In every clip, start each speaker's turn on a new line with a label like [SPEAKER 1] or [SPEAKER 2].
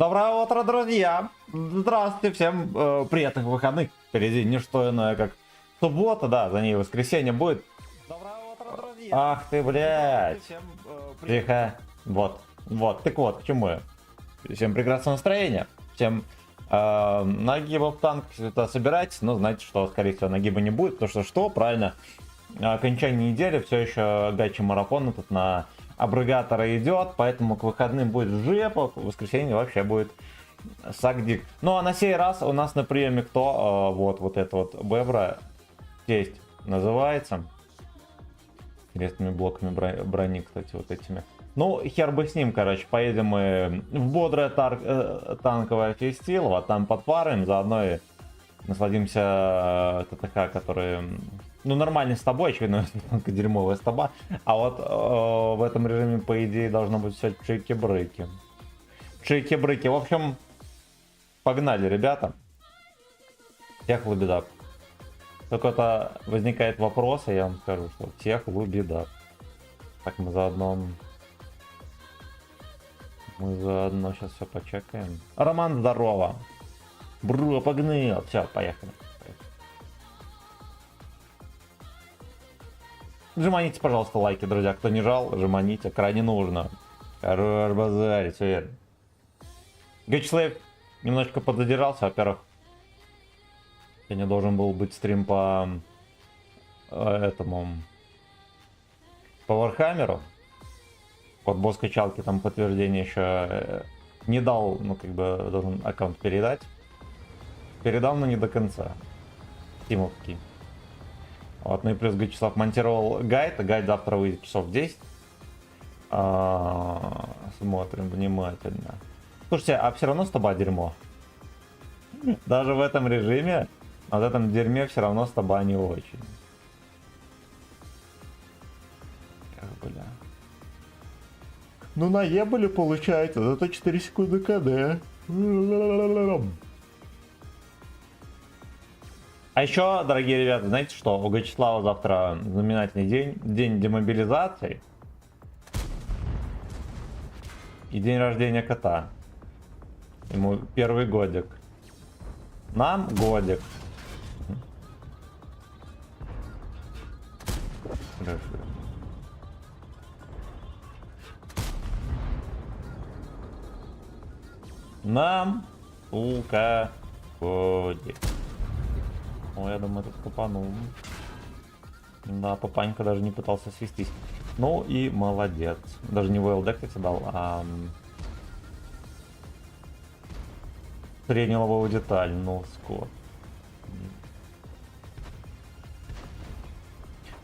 [SPEAKER 1] Доброе утро, друзья! Здравствуйте, всем приятных выходных. Впереди не что иное, как суббота, да, за ней воскресенье будет. Доброе утро, друзья! Ах ты, блядь! Тихо. Вот, так вот, к чему я? Всем прекрасного настроения. Всем нагибов танк сюда собирайтесь, но знаете, что, скорее всего, нагиба не будет, потому что, правильно, окончание недели, все еще гачи марафон этот на аббревиатора идет, поэтому к выходным будет жепа, в воскресенье вообще будет сагдик. Ну а на сей раз у нас на приеме кто? Вот это вот Бебра, тесть называется. Интересными блоками брони, кстати, вот этими. Ну, хер бы с ним, короче, поедем мы в бодрое танковое фестиваль, а там подпарим, заодно и насладимся ТТХ, который, ну, нормальный с тобой, очевидно, дерьмовая с тобой. А вот в этом режиме, по идее, должно быть все чики-брыки. Чики-брыки. В общем, погнали, ребята. Тех лабидак. Только-то возникает вопрос, и я вам скажу, что тех лабидак. Так, мы заодно сейчас все почекаем. Роман, здорово. Бро, погнал. Все, поехали. Жманите, пожалуйста, лайки, друзья. Кто не жал, жманите. Крайне нужно. Хорош базарить, все верно. Гачслейв немножко подзадержался. Во-первых, сегодня должен был быть стрим по Вархаммеру. Вот босс качалки там подтверждение еще не дал, ну как бы должен аккаунт передать. Передал, но не до конца. Тимовки. Вот, ну и плюс Гачслав монтировал гайд, а гайд завтра выйдет часов в 10. Смотрим внимательно. Слушайте, а все равно с тобой дерьмо. Даже в этом режиме, в этом дерьме все равно с тобой не очень. Бля. Ну наебали, получается, зато 4 секунды КД. А еще, дорогие ребята, знаете что? У Гачслава завтра знаменательный день. День демобилизации. И день рождения кота. Ему первый годик. Нам годик. Хорошо. Нам, сука, годик. О, я думаю, этот копанул. Да, папанька даже не пытался свестись. Ну и молодец. Даже не ВЛД, кстати, дал, а среднюю лобовую деталь. Ну, скот.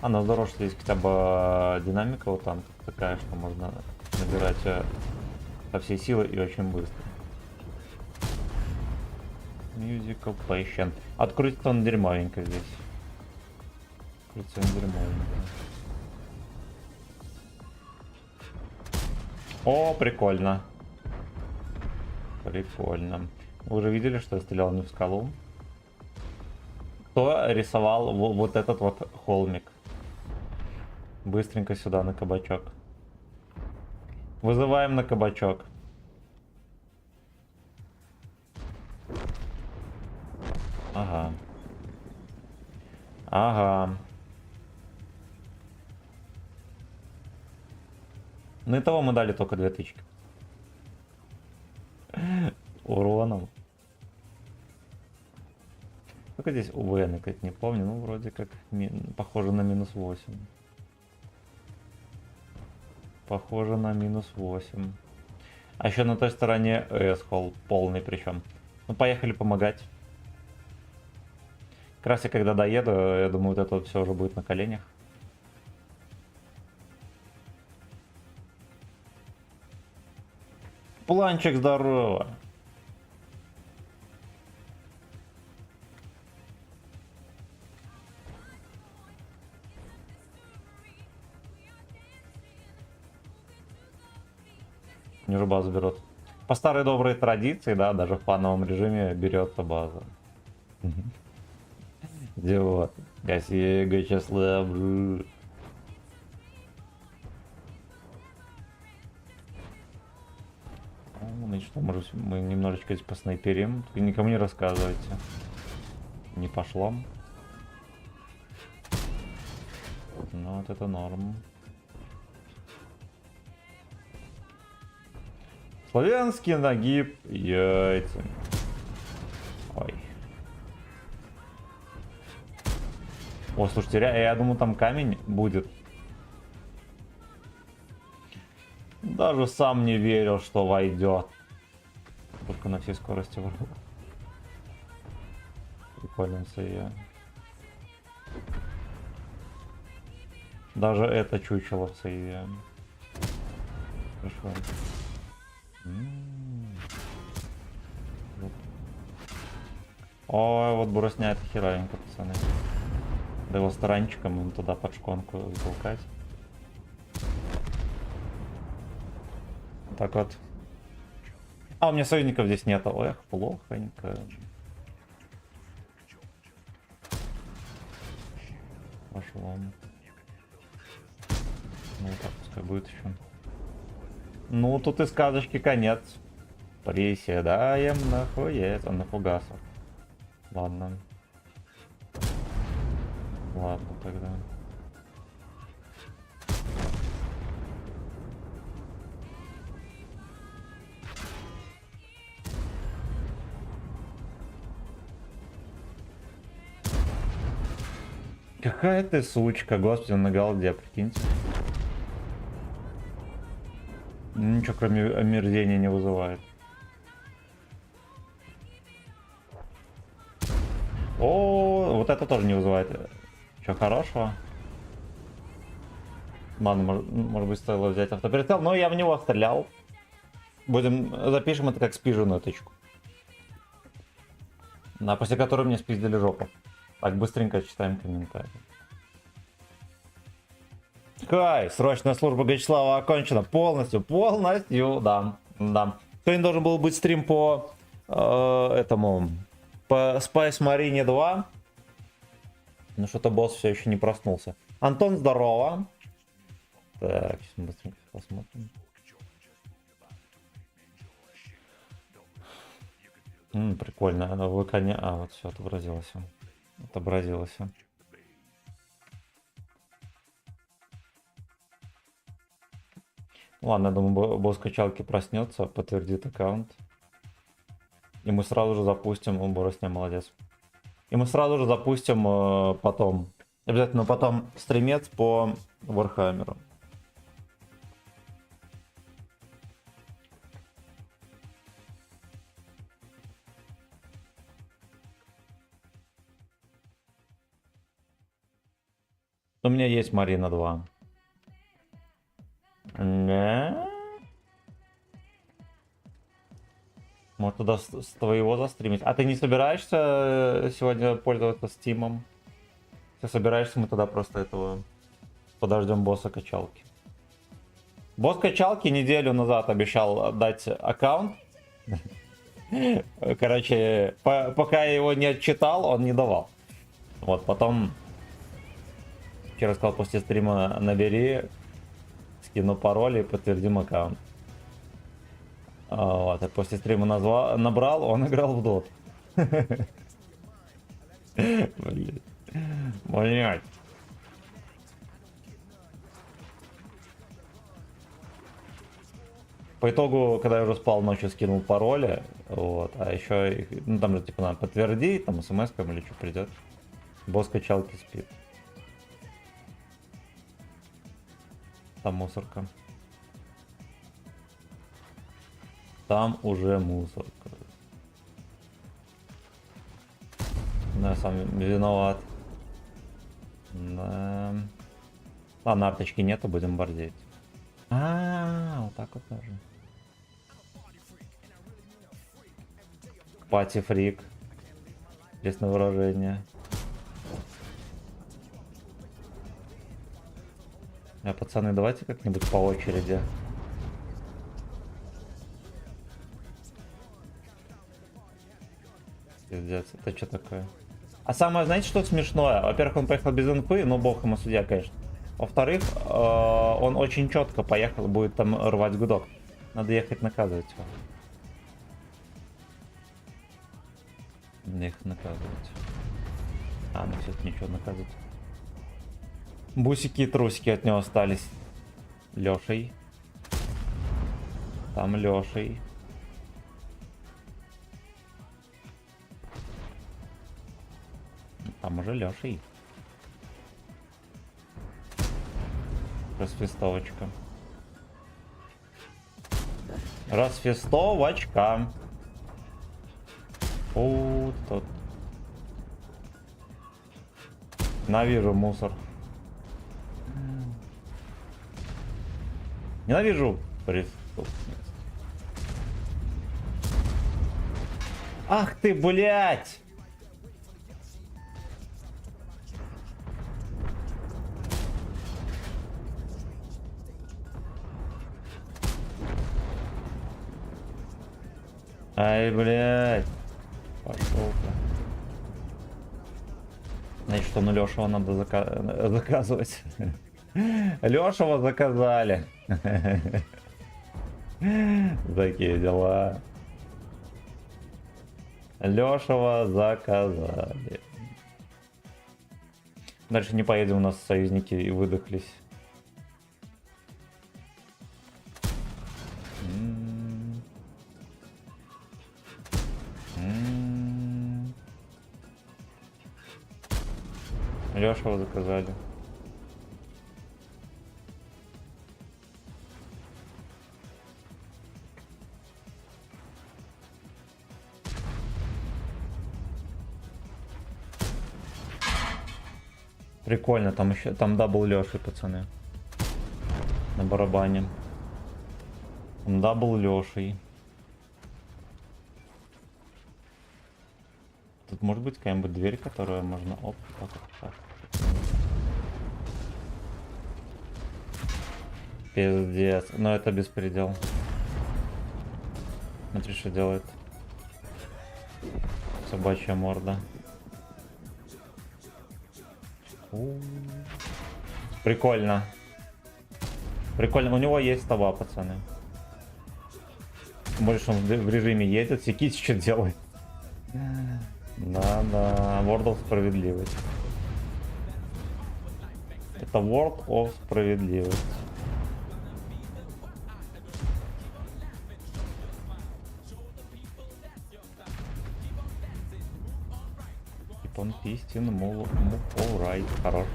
[SPEAKER 1] Ну здорово, что есть хотя бы динамика у танка такая, что можно набирать со всей силы и очень быстро. Musical Patient. Открутится он дерьмовенько здесь. Открутится он дерьмовенько. О, прикольно. Прикольно. Вы уже видели, что я стрелял не в скалу? Кто рисовал вот этот вот холмик? Быстренько сюда на кабачок. Вызываем на кабачок. Ага. Ага. Ну и того мы дали только 2 тычки. Уроном. Сколько здесь УВ, наконец, не помню. Ну, вроде как похоже на -8. Похоже на -8. А еще на той стороне S-холл полный причем. Ну, поехали помогать. Как раз я когда доеду, я думаю, вот это вот все уже будет на коленях. Планчик, здорово. Ниже базу берут. По старой доброй традиции, да, даже в плановом режиме берется база. Вот. Спасибо, Гачслав. Значит, может мы немножечко здесь поснайперим. Только никому не рассказывайте. Не пошло. Ну вот это норм. Славянский нагиб яйца. Ой. О, слушайте, я думаю, там камень будет. Даже сам не верил, что войдет. Только на всей скорости вырвал. Прикольно я. Даже это чучело в сейве. Хорошо. Ой, вот бросня это херовенько, пацаны. Да его старанчиком им туда под шконку толкать. Так вот. А, у меня союзников здесь нету. Эх, плохонько. Пошло. Ну так, пускай будет еще. Ну, тут и сказочки конец. Приседаем на хуец, а на фугасов. Ладно. Ладно, тогда. Какая ты сучка, господи, на голде, прикиньте. Ничего кроме омерзения не вызывает. О, вот это тоже не вызывает. Чё хорошего? Ладно, может быть, стоило взять автоприцел, но я в него стрелял. Запишем это как спиженную тычку. После которой мне спиздили жопу. Так, быстренько читаем комментарии. Хай, срочная служба Гачеслава окончена. Полностью, да. Сегодня должен был быть стрим по по Spice Marine 2. Но что-то босс все еще не проснулся. Антон, здорово. Так, сейчас мы быстренько посмотрим. Прикольно, она в экране. А, вот все, отобразилось. Отобразилось. Ладно, я думаю, босс качалки проснется, подтвердит аккаунт. И мы сразу же запустим. О, Боросня, молодец. И мы сразу же запустим потом. Обязательно потом стримец по Вархаммеру. У меня есть Марина 2. Не? Может, туда с твоего застримить. А ты не собираешься сегодня пользоваться Стимом? Если собираешься, мы тогда просто этого подождем босса качалки. Босс качалки неделю назад обещал дать аккаунт. Короче, пока я его не отчитал, он не давал. Вот, потом... Вчера сказал, после стрима набери, скину пароль и подтвердим аккаунт. Вот, и после стрима набрал, он играл в дот. Блять. По итогу, когда я уже спал ночью, скинул пароли, вот, а еще, ну там же типа надо подтвердить, там смс-ком или что придет. Босс качалки спит. Там мусорка. Там уже мусорка. Да, сам виноват. Да. Ладно, арточки нету, будем бордеть. Вот так вот даже. Пати фрик. Честное выражение. Пацаны, давайте как-нибудь по очереди. Пиздец, это что такое? А самое, знаете, что смешное? Во-первых, он поехал без инфы, но бог ему судья, конечно. Во-вторых, он очень четко поехал, будет там рвать гудок. Надо ехать наказывать его. Их наказывать. А, ну все-таки ничего наказывать. Бусики и трусики от него остались. Лешей. Там Лешей. Там уже Лешей. Расфестовочка. Расфестовочка. О, тот. Ненавижу мусор. Ненавижу преступность. Ах ты, блядь! Ай, блядь. Пошел-ка. Значит, что ну Лешего надо заказывать. Лешего заказали. Такие дела. Лешего заказали. Дальше не поедем, у нас союзники и выдохлись. Лешего заказали. Прикольно, там еще там дабл Леши, пацаны. На барабане. Там дабл Лешей. Тут может быть какая-нибудь дверь, которую можно... Оп, так, так. Пиздец. Но это беспредел. Смотри, что делает. Собачья морда. Прикольно. Прикольно. У него есть става, пацаны. Больше он в режиме едет. Секич что делает. Да-да. World of справедливость. Это World of справедливость. Он пистин, мол, alright, хорош.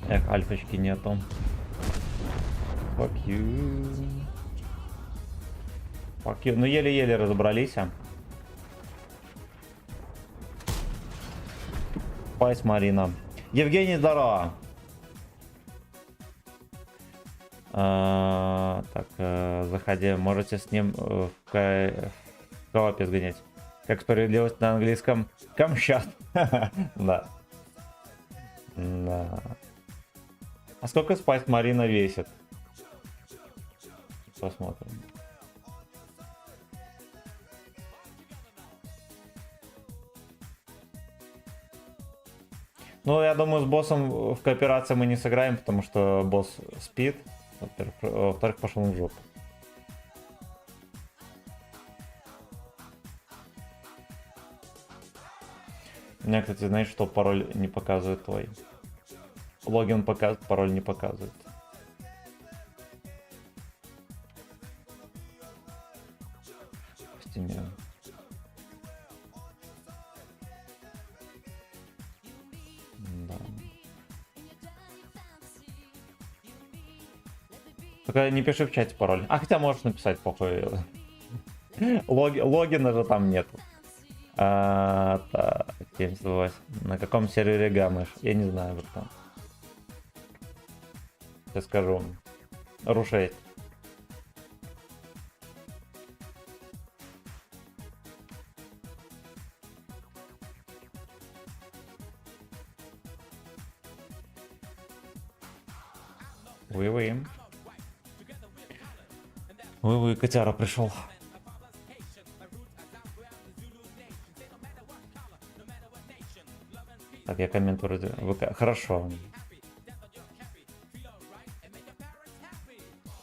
[SPEAKER 1] Эх, альфочки нету. Fuck you. Fuck you. Ну еле-еле разобрались. Спайс Марина. Евгений, здорово. Так, заходи. Можете с ним в коопе сгонять. Как справедливость на английском. Камчат. Да. Да. А сколько Спайс Марина весит? Посмотрим. Ну, я думаю, с боссом в кооперации мы не сыграем, потому что босс спит. Во-вторых, пошел в жопу. У меня, кстати, знаешь, что пароль не показывает твой. Логин показывает, пароль не показывает. В Steam. Да. Только не пиши в чате пароль. А хотя можешь написать, похуй. Логина же там нету. Так, 78. На каком сервере гамаешь? Я не знаю, братан. Я скажу. Рушей. Вы. Вы, котяра пришел. Так, я коммент вроде ВК. Хорошо.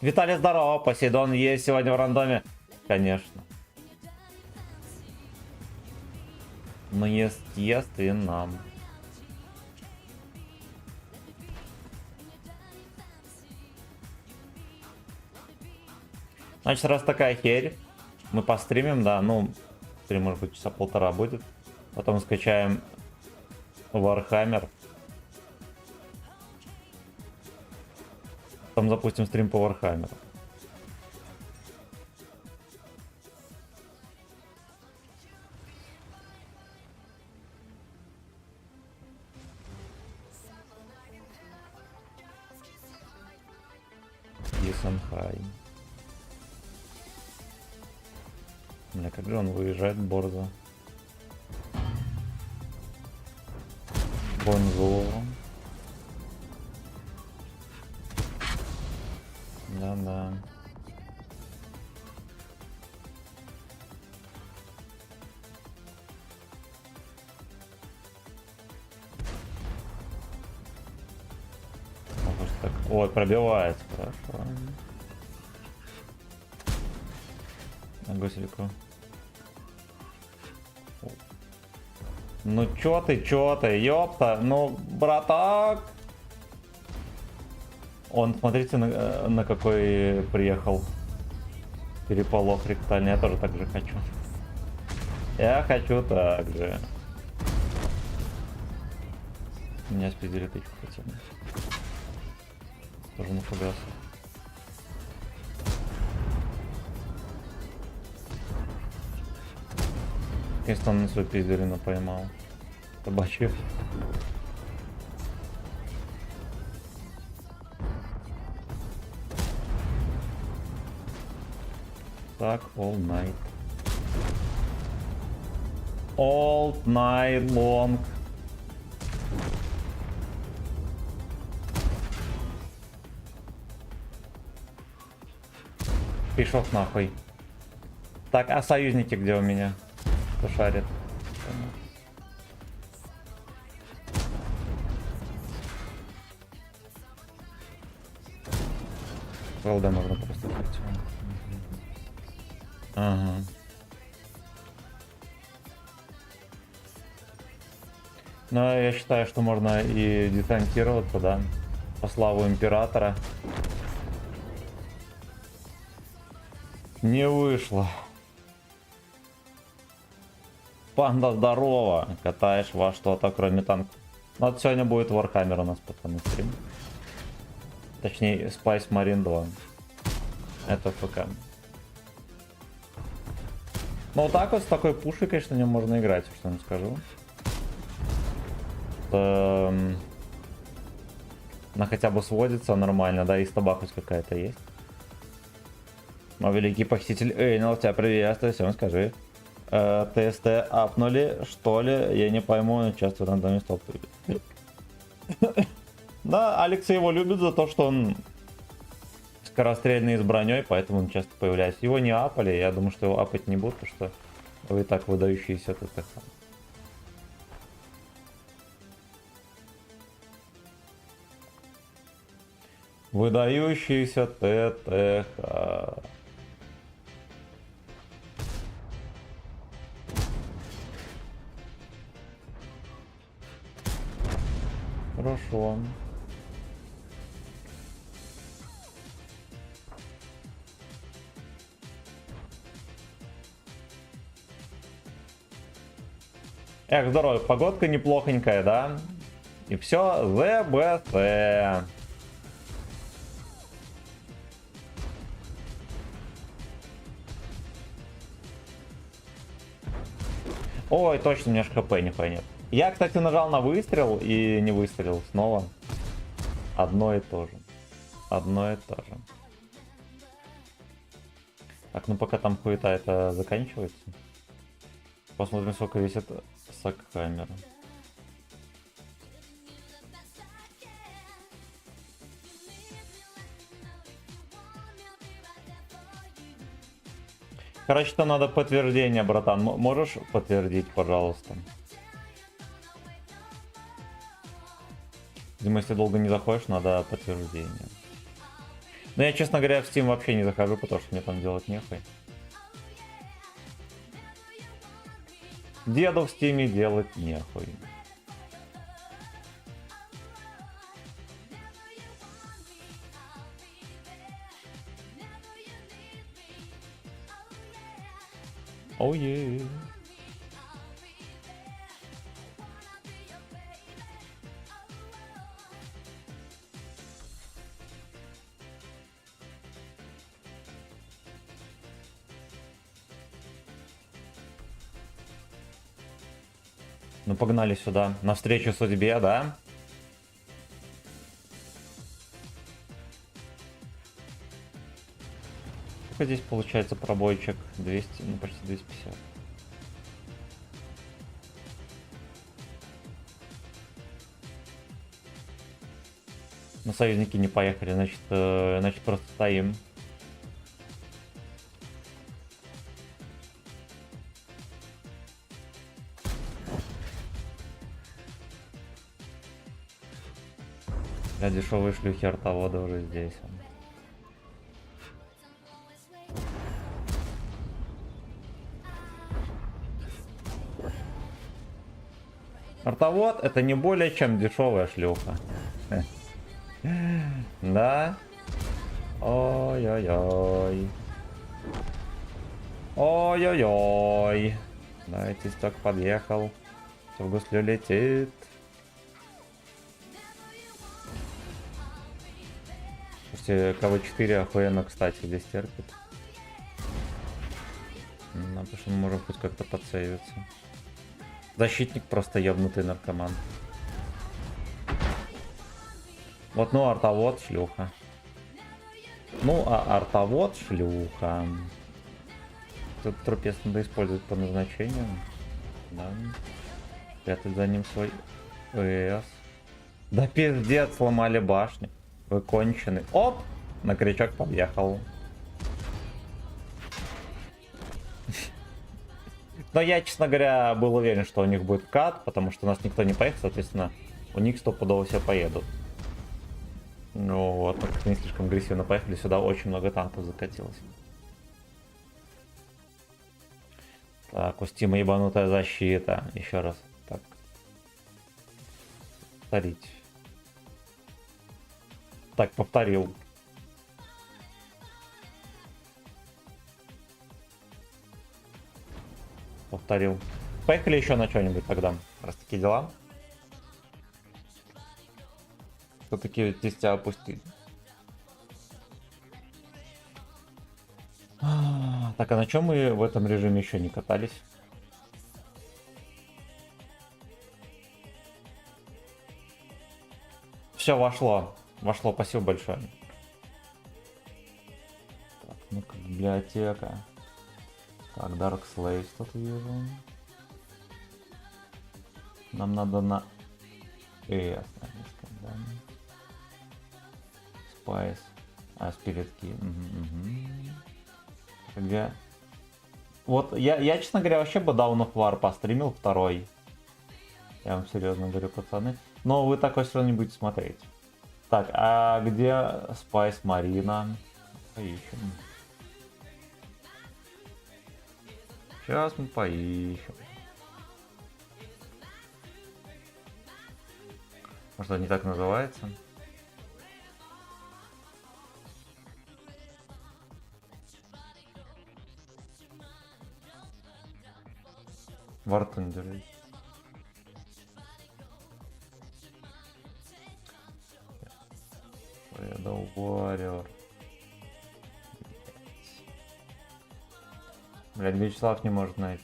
[SPEAKER 1] Виталий, здорово. Посейдон есть сегодня в рандоме? Конечно. Ну, естественно. Значит, раз такая херь, мы постримим, да, ну, стрим, может быть, часа полтора будет. Потом скачаем Warhammer. Потом запустим стрим по Warhammer. Исанхай. Бля, как же он выезжает борзо. Бонзо. Да-да. Так. Ой, пробивается, хорошо. На гусельку. Ну чё ты, ёпта, ну, браток. Он, смотрите, на какой приехал переполох ректальный. Я тоже так же хочу. Я хочу так же. Меня спиздили тычку, пацаны. Тоже нафугался. Конечно, он на свою пизделину поймал. Собачью. Так, all night. All night long. Пишов нахуй. Так, а союзники где у меня? Кто шарит? ЛД можно просто пойти. Ага. Но я считаю, что можно и десантироваться, да, по славу императора. Не вышло. Панда, здорово. Катаешь во что-то, кроме танков. Ну, вот сегодня будет Warhammer у нас, пацаны, стрим. Точнее, Spice Marine 2. Это ФК. Ну, вот так вот, с такой пушей, конечно, в нем можно играть, что я вам скажу. Она хотя бы сводится нормально, да, и стаба хоть какая-то есть. Мой великий похититель Эйнал, тебя приветствую, всем скажи. ТСТ апнули, что ли? Я не пойму, часто в рандоме стал. Да, Алексей его любит за то, что он скорострельный с броней, поэтому он часто появляется. Его не апали, я думаю, что его апать не будут, потому что вы и так выдающиеся ТТХ. Выдающийся ТТХ. Хорошо. Эх, здорово, погодка неплохонькая, да? И все, ЗБС. Ой, точно, у меня ж ХП нихуя нет. Я, кстати, нажал на выстрел и не выстрелил снова. Одно и то же. Одно и то же. Так, ну пока там хуета это заканчивается. Посмотрим, сколько весит сак-камера. Короче, там надо подтверждение, братан. Можешь подтвердить, пожалуйста? Видимо, если долго не заходишь, надо подтверждение. Но я, честно говоря, в Steam вообще не захожу, потому что мне там делать нехуй. Деду в Steam делать нехуй. Оу е. Ну погнали сюда, навстречу судьбе, да? Сколько здесь получается пробойчик? 200, ну почти 250. Но союзники не поехали, значит просто стоим. Для дешевые шлюхи артовода уже здесь. Артовод это не более чем дешевая шлюха. Да? Ой-ой-ой. Ой-ой-ой. Давайте сток подъехал. Все в гуслю летит. Слушайте, КВ-4 охуенно, кстати, здесь терпит. Ну, потому что мы можем хоть как-то подсейвиться. Защитник просто ебнутый наркоман. Вот, ну, артовод шлюха. Ну, а артовод шлюха. Тут трупец надо использовать по назначению. Да. Прятать за ним свой ЭС. Да пиздец, сломали башню. Вы кончены. Оп! На крючок подъехал. Но я, честно говоря, был уверен, что у них будет кат, потому что у нас никто не поехал, соответственно, у них стопудово все поедут. Ну вот, мы как-то не слишком агрессивно поехали, сюда очень много танков закатилось. Так, у Стима ебанутая защита. Еще раз. Так. Повторить. Так, повторил. Повторил. Поехали еще на что-нибудь тогда. Раз такие дела. Все-таки здесь тебя опустили. Так, а на чем мы в этом режиме еще не катались? Все, вошло. Вошло, спасибо большое. Так, ну-ка, библиотека. Так, Dark Slaves тут вижу. Нам надо на ES, да? Spice. А, Spirit Key. Где? Вот, я, честно говоря, вообще бы Dawn of War постримил второй. Я вам серьезно говорю, пацаны. Но вы такой все равно не будете смотреть. Так, а где Spice Marina? Поищем. Сейчас мы поищем. Может, это не так называется? War Thunder. Shadow Warrior. Блядь, Вячеслав не может найти.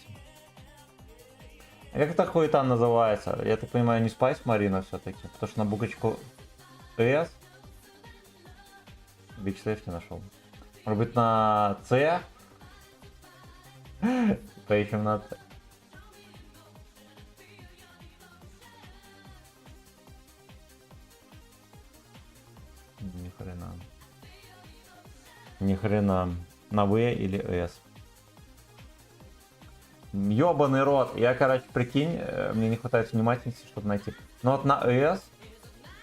[SPEAKER 1] А как эта хуета называется? Я так понимаю, не Spice Marina все-таки, потому что на буквочку S Вячеслав не нашел. Может быть на C? Поищем на C. Ни хрена. Ни хрена. На V или S. Ёбаный рот. Я, короче, прикинь, мне не хватает внимательности, чтобы найти. Но вот на S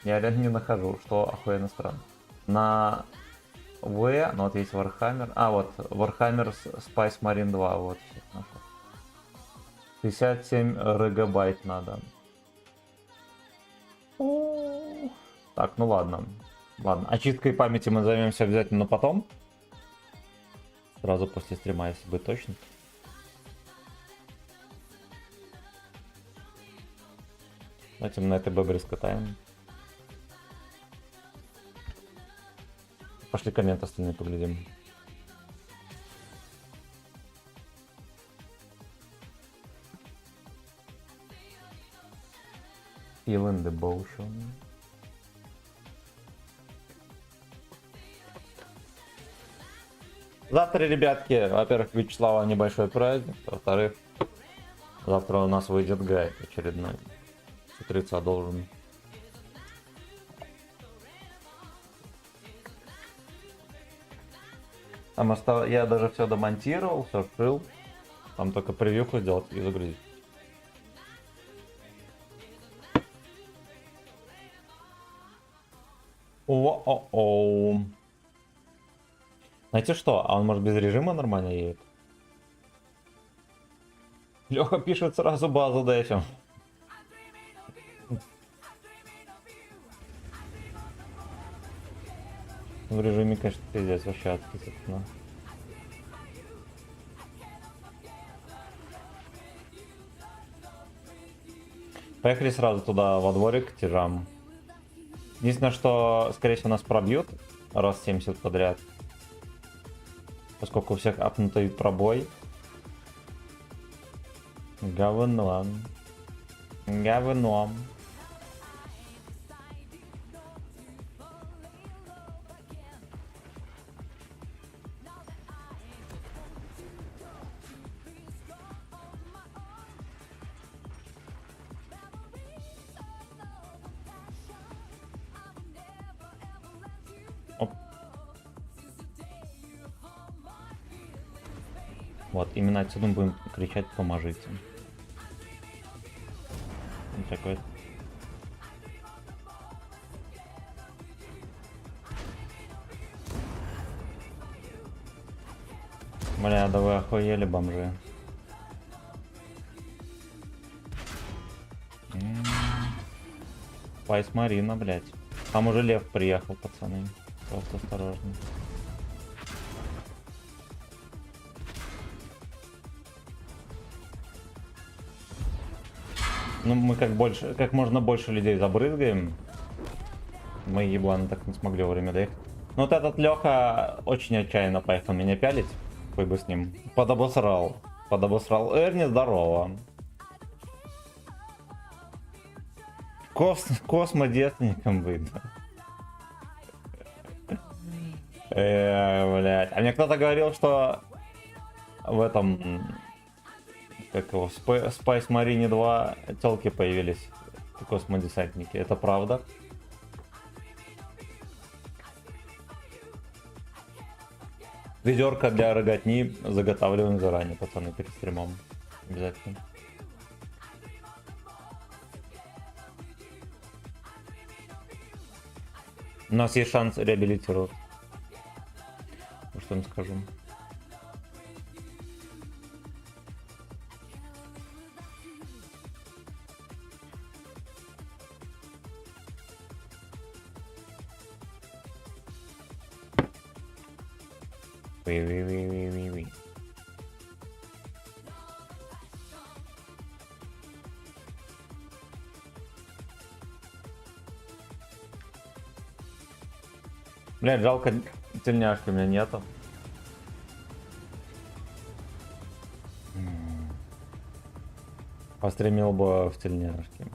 [SPEAKER 1] Я реально не нахожу, что охуенно странно. На В, ну вот есть Warhammer. А, вот Warhammer Spice Marine 2, вот. 57 регабайт надо. Так, ну ладно. Ладно, очисткой памяти мы займемся обязательно потом. Сразу после стрима, если быть точно. Давайте мы на этой бебре скатаем. Пошли комменты остальные поглядим. Feeling devotion. Завтра, ребятки, во-первых, Вячеслава небольшой праздник, во-вторых, завтра у нас выйдет гайд очередной. С утреца должен. Там я даже все домонтировал, все открыл. Там только превьюху сделать и загрузить. О-о-о. Знаете что? А он может без режима нормально едет? Леха пишет сразу базу дэшем. В режиме, конечно, пиздец, вообще отписано. Поехали сразу туда, во дворик, к тяжам. Единственное, что, скорее всего, нас пробьют раз 70 подряд. Поскольку у всех апнутый пробой. Говно. Говно. Вот, именно отсюда мы будем кричать «поможите». Вот такой. Бля, да вы охуели, бомжи. Спайс Марина, блядь. Там уже лев приехал, пацаны. Просто осторожно. Ну, мы как можно больше людей забрызгаем. Мы, ебланы, так не смогли вовремя доехать. Ну, вот этот Леха очень отчаянно поехал меня пялить. Хуй бы с ним. Подобосрал. Подобосрал. Эрни, здорово. Космодесником быть. Блять. А мне кто-то говорил, что в этом... Как его? Spice Marine 2 телки появились. Космодесантники. Это правда? Ведерко для рогатни заготавливаем заранее, пацаны, перед стримом. Обязательно. У нас есть шанс реабилитировать. Что им скажу. Ви. Блядь, жалко, тельняшки у меня нету. Постремил бы в тельняшке.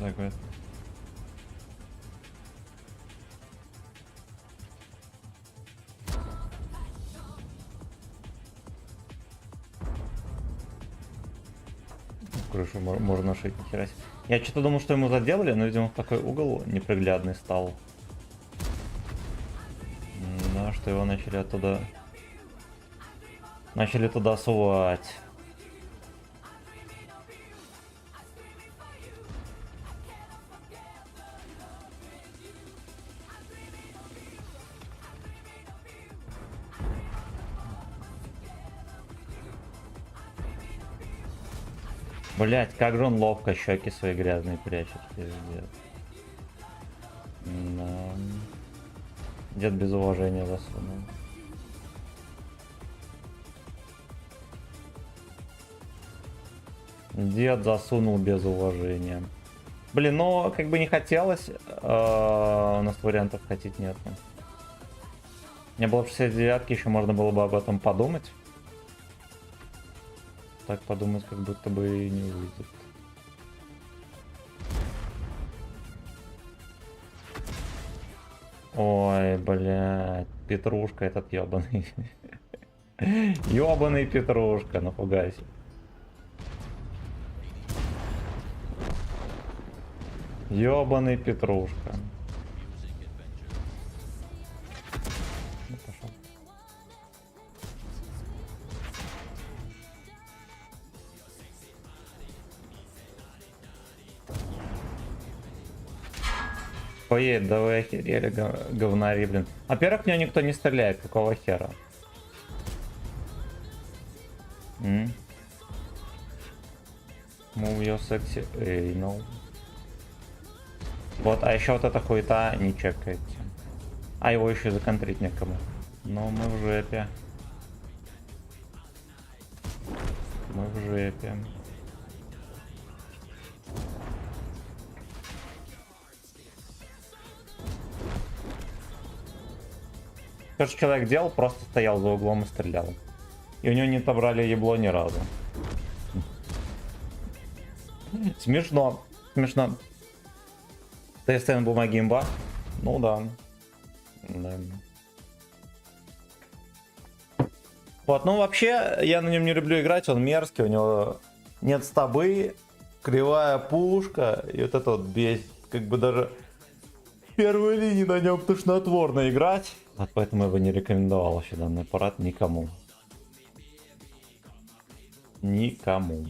[SPEAKER 1] Так вот. крышу можно шить, нихера себе. Я что-то думал, что ему заделали, но, видимо, такой угол неприглядный стал. Да, что его начали оттуда... Начали туда сувать. Блять, как же он ловко щеки свои грязные прячет, пиздец. Да. Дед без уважения засунул. Дед засунул без уважения. Блин, ну как бы не хотелось. У нас вариантов хотеть нет. Не было бы 69-ки, еще можно было бы об этом подумать. Так подумать, как будто бы и не выйдет. Ой, блядь, Петрушка этот ёбаный. Ёбаный Петрушка, напугайся. Ёбаный Петрушка. Ну, пошел. Поедет, да вы охерели, говнари, блин. Во-первых, в него никто не стреляет, какого хера? Move your sexy anal. Вот, а еще вот эта хуета не чекается. А его еще законтрить некому. Но мы в жопе. Мы в жопе. То, что человек делал, просто стоял за углом и стрелял. И у него не отобрали ебло ни разу. Смешно. Смешно. ТСН бумаги имба? Ну да. Да. Вот, ну вообще, я на нем не люблю играть, он мерзкий, у него нет стабы, кривая пушка, и вот это вот бесит. Как бы даже в первой линии на нем тошнотворно играть. Вот поэтому я бы не рекомендовал вообще данный аппарат никому. Никому.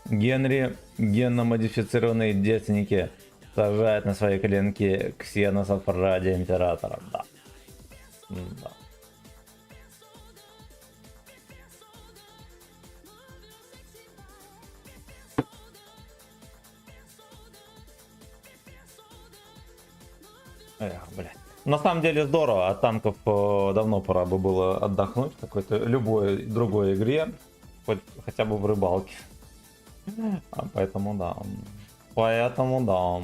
[SPEAKER 1] Генри, генно-модифицированные девственники, сажают на свои коленки ксеносов ради императора. Да. Да. Эх, блядь. На самом деле здорово, от танков давно пора бы было отдохнуть в какой-то любой другой игре, хоть хотя бы в рыбалке. А поэтому да. Поэтому да.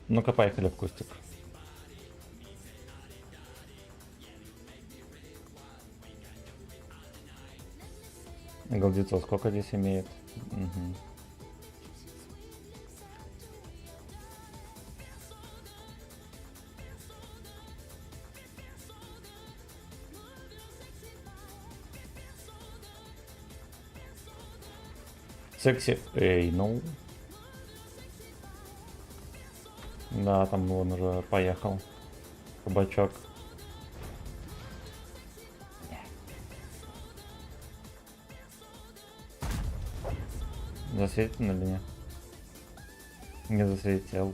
[SPEAKER 1] Ну-ка, поехали в кустик. Голдецов сколько здесь имеет? Угу. Секси. Эй, ну. Да, там он уже поехал. Кабачок. Засветил или нет? Не засветил.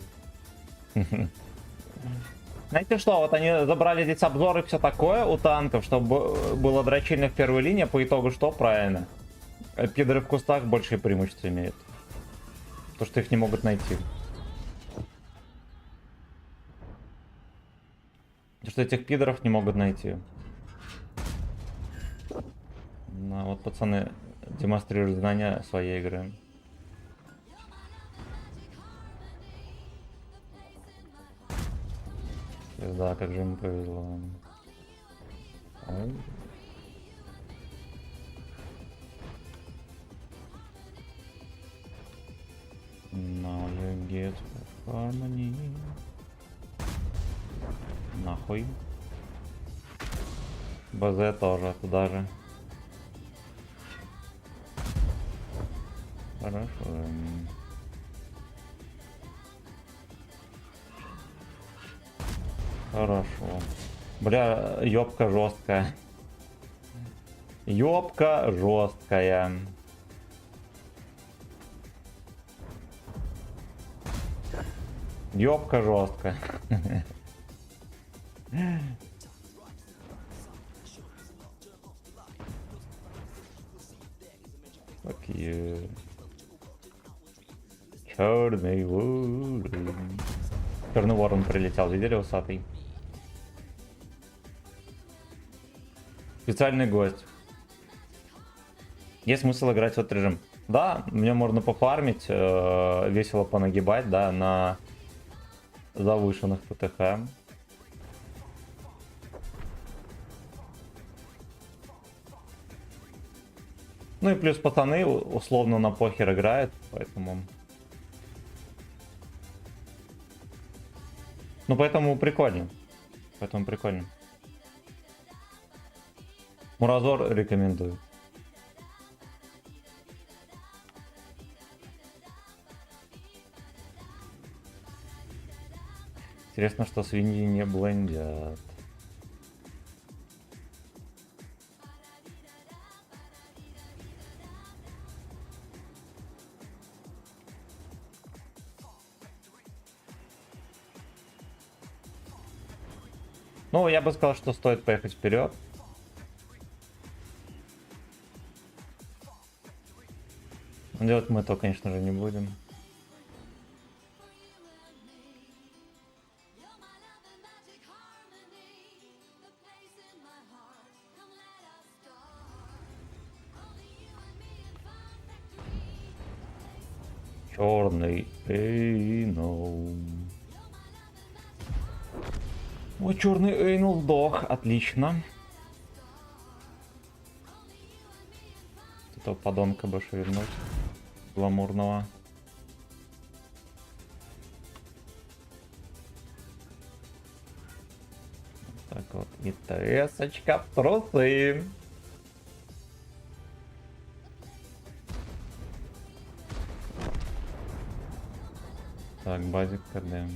[SPEAKER 1] Знаете что, вот они забрали здесь обзор и все такое у танков, чтобы было дрочильно в первой линии, по итогу что? Правильно. Пидоры в кустах большие преимущества имеют. То, что их не могут найти. То, что этих пидоров не могут найти. Ну, вот пацаны демонстрируют знания своей игры. Да, как же ему повезло. Ой. Now you get harmony. Нахуй. БЗ тоже туда же. Хорошо. Хорошо. Бля, ёбка жесткая. Ёбка жесткая. Ёбка жесткая. Fuck you. Черный ворон. Черный ворон прилетел, видели, усатый? Специальный гость. Есть смысл играть в этот режим? Да, мне можно пофармить, весело понагибать, да, на завышенных ПТХ. Ну и плюс пацаны условно на похер играют, поэтому... Ну поэтому прикольно. Поэтому прикольно. Муразор рекомендую. Интересно, что свиньи не блендят. Ну, я бы сказал, что стоит поехать вперед. Делать мы это, конечно же, не будем. Черный эйнол. Ой, черный эйнол вдох. Отлично. Этого подонка бы шевельнуть. Гламурного. Так вот. И ТС-очка в трусы. Так, базик КД.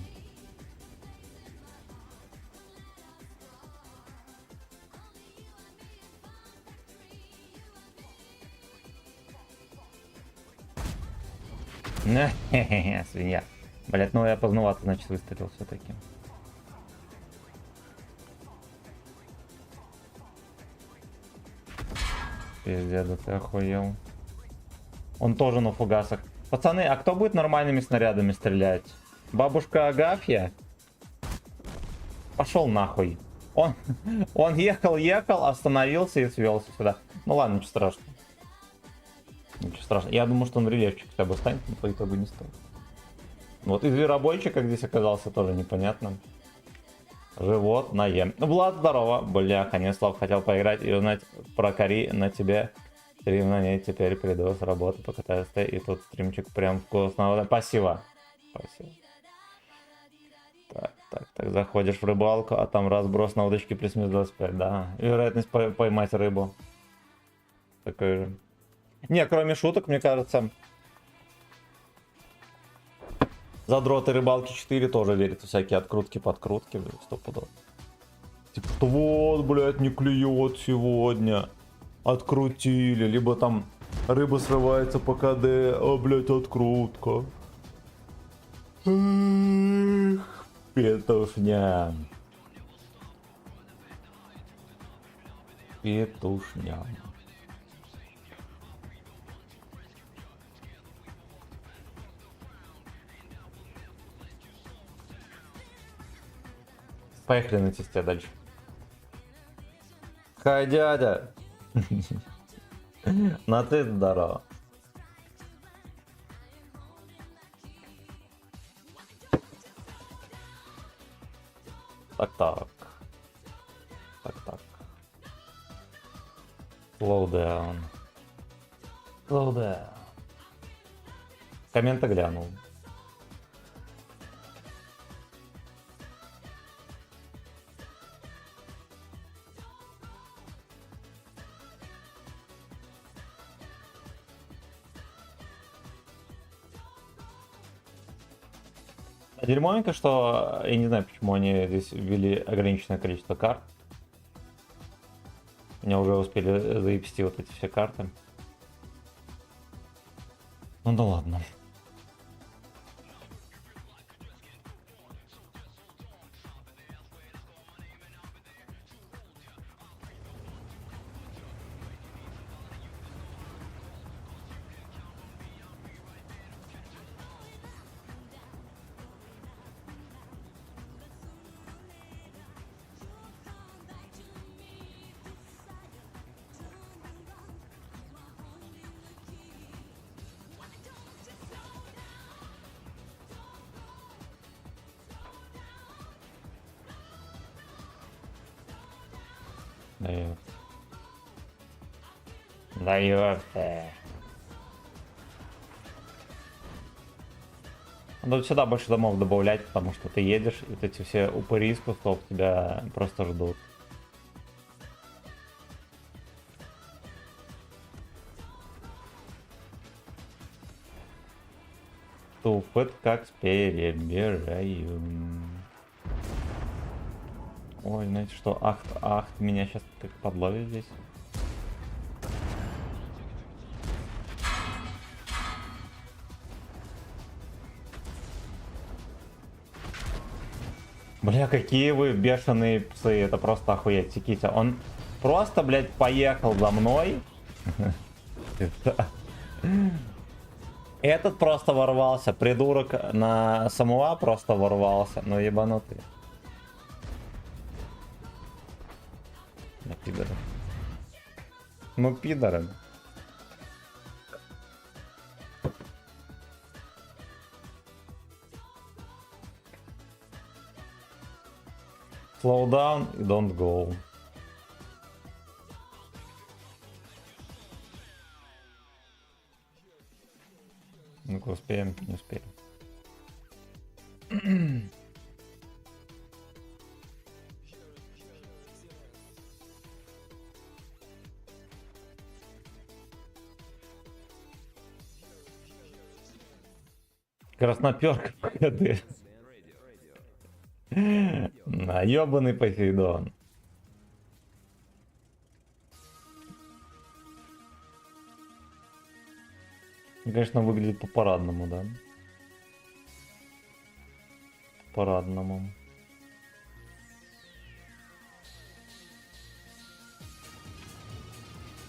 [SPEAKER 1] Свинья. Блять, ну я поздновато, значит, выстрелил все-таки. Пиздец, да ты охуел. Он тоже на фугасах. Пацаны, а кто будет нормальными снарядами стрелять? Бабушка Агафья? Пошел нахуй. Он ехал, остановился и свелся сюда. Ну ладно, ничего страшного. Ничего страшного. Я думаю, что он рельефчик хотя бы станет, но по итогу не стоит. Вот и зверобойчик, как здесь оказался, тоже непонятно. Живот на Е. Влад, здорово. Бля, Конеслав хотел поиграть и узнать про Кори на тебе. Стрим на ней теперь приду с работы, покатаюсь и тут стримчик прям вкусно. Спасибо. Спасибо. Так, заходишь в рыбалку, а там разброс на удочке плюс минус 25, да. И вероятность поймать рыбу. Такой же. Не, кроме шуток, мне кажется, задроты рыбалки 4 тоже верят в всякие открутки-подкрутки, блядь, стопудово. Типа, что вот, блядь, не клюет сегодня. Открутили, либо там рыба срывается по КД, а, блядь, открутка. Эх, петушня. Петушня. Поехали на тесте дальше. Хай, дядя. На ты здорово. Так. Так. Slow down. Комменты глянул. Дерьмовенько, что я не знаю, почему они здесь ввели ограниченное количество карт. Мне уже успели заебсти вот эти все карты. Ну да ладно. Дает. Надо вот сюда больше домов добавлять, потому что ты едешь, и вот эти все упыри из кустов тебя просто ждут. Тупит как с перебираю. Ой, знаете что, ахт, меня сейчас как подловит здесь. Бля, какие вы бешеные псы, это просто охуеть, секите. Он просто, блядь, поехал за мной. Этот просто ворвался, придурок на Самуа просто ворвался, ну ебанутый. Пидоры. Ну пидоры. Slow down и don't go. Ну-ка, успеем, не успеем. Красноперка ПКД. Наебанный Посейдон. Конечно, выглядит по-парадному, да? По-парадному.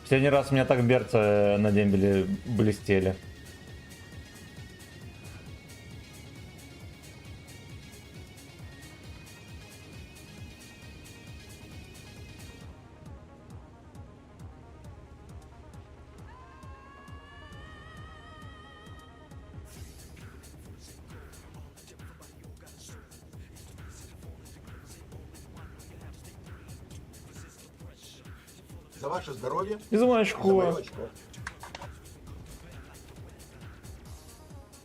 [SPEAKER 1] Последний раз у меня так берцы на дембеле блестели.
[SPEAKER 2] За ваше здоровье.
[SPEAKER 1] Измачку.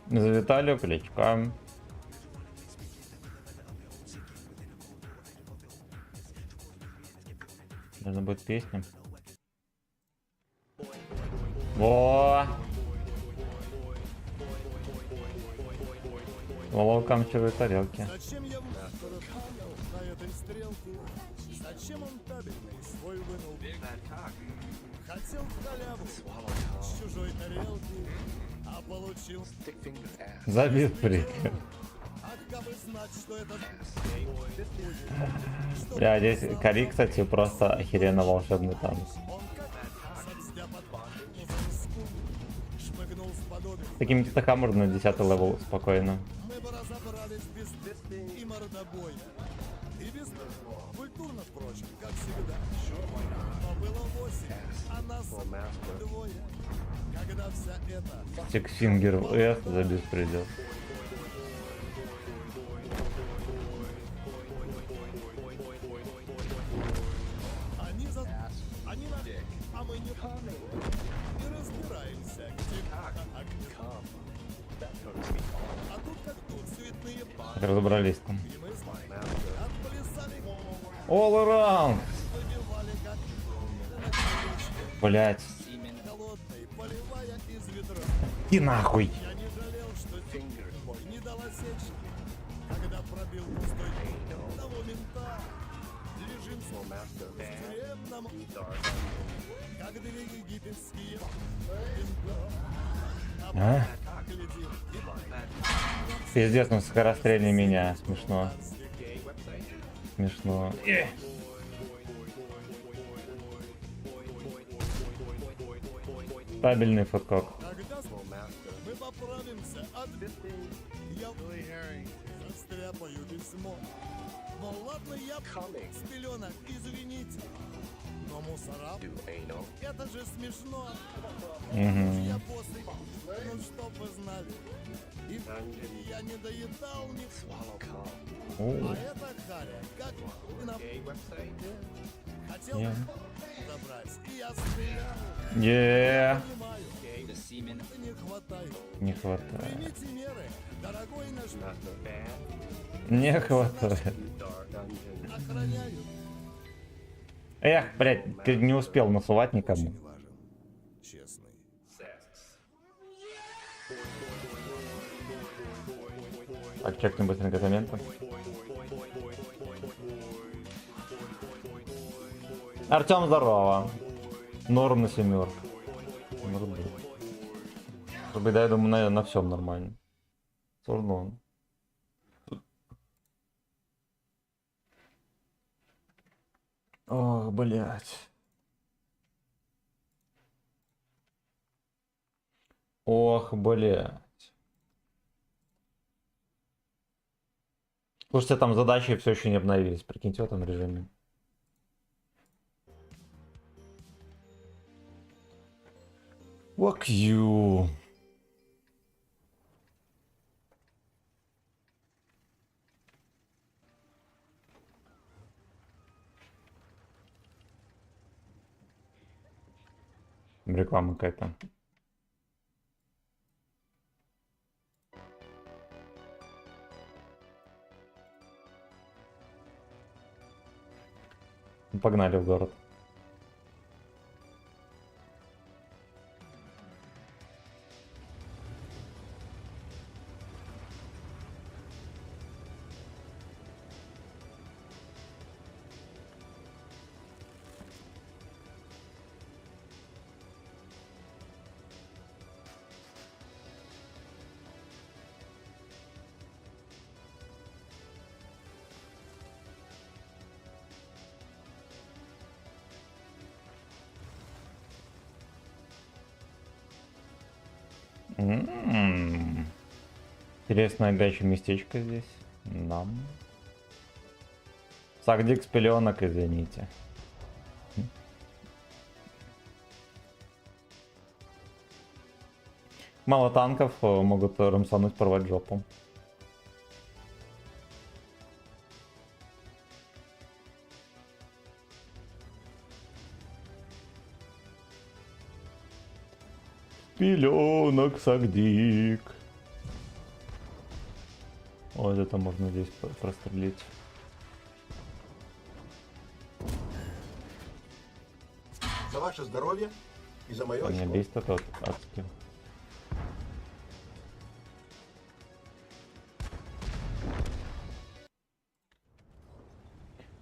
[SPEAKER 1] За Виталию Кличка. Нужно будет песня. Во! Welcome to тарелки.
[SPEAKER 3] Зачем я на этой стрелке? Зачем он табельный свой вынул? Хотел в халяву с чужой тарелки, а получил.
[SPEAKER 1] Забит прик.
[SPEAKER 3] Ах, как бы знать, что это
[SPEAKER 1] Бля, здесь Кари, кстати, просто охеренно волшебный танк.
[SPEAKER 3] он как садся под панку, шмыгнул в подобие.
[SPEAKER 1] С таким ТТХ можно на 10 левел спокойно.
[SPEAKER 3] Мы бы разобрались без и мордобоя. И без культурно, впрочем, как всегда. Но было 8, а нас двое. Когда вся эта
[SPEAKER 1] Сиксфингер в С за беспредел. Так, разобрались там.
[SPEAKER 3] И мы с вами отплясали,
[SPEAKER 1] All around!
[SPEAKER 3] выбивали как на
[SPEAKER 1] Блять.
[SPEAKER 3] холодной, поливая из ведра.
[SPEAKER 1] И нахуй.
[SPEAKER 3] Я не жалел, что фингер мой не дал осечки, когда пробил пустой того мента. Лежим в тюремном, как две египетские винта.
[SPEAKER 1] А?
[SPEAKER 3] Так глядим,
[SPEAKER 1] Пиздец, ну скорострельни меня. Смешно. Смешно. Стабильный фоткок.
[SPEAKER 3] когда мы поправимся от я застряпаю письмо. Но ладно, я с пеленок, извините. Но мусора, это же смешно. Я после, ну чтоб вы знали. И я не доедал ни А это Харя, как на хотел забрать. И я стрелял, понимаю, не хватает.
[SPEAKER 1] Не хватает.
[SPEAKER 3] Примите меры, дорогой наш
[SPEAKER 1] Не хватает.
[SPEAKER 3] охраняют.
[SPEAKER 1] Эх, блядь, ты не успел насувать никому.
[SPEAKER 3] Важен, честный.
[SPEAKER 1] Так, чекнем быстренько комменты. Артем, здорово. Норм на семерку. Да, я думаю, на всем нормально. Сложно. Ох, блядь. Ох, блядь. Слушайте, там задачи все еще не обновились. Прикиньте, в этом режиме. Fuck you. Реклама какая-то. Погнали в город. Интересное гача местечко здесь. Нам. Сагдик с пеленок, извините. Мало танков, могут рамсануть, порвать жопу. Пеленок, Сагдик. Вот это можно здесь прострелить.
[SPEAKER 2] За ваше здоровье и за мое
[SPEAKER 1] Меня
[SPEAKER 2] очко.
[SPEAKER 1] бесит это вот адски.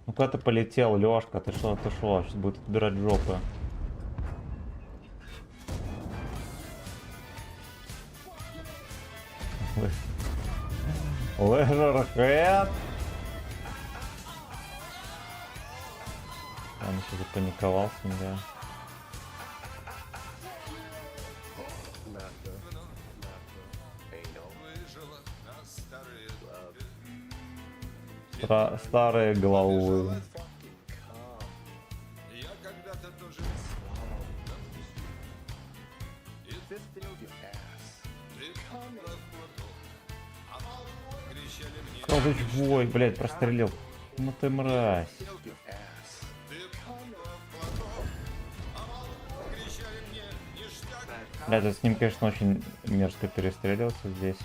[SPEAKER 1] Ну куда ты полетел, Лёшка? Ты что? Сейчас будет отбирать жопы. Лежер хэт. Он еще запаниковал с ним, да. Старые головы.
[SPEAKER 4] Я когда-то тоже кричали мне.
[SPEAKER 1] Колдыч бой, блядь, прострелил. Ну ты мразь. Блядь, с ним, конечно, очень мерзко перестрелился здесь.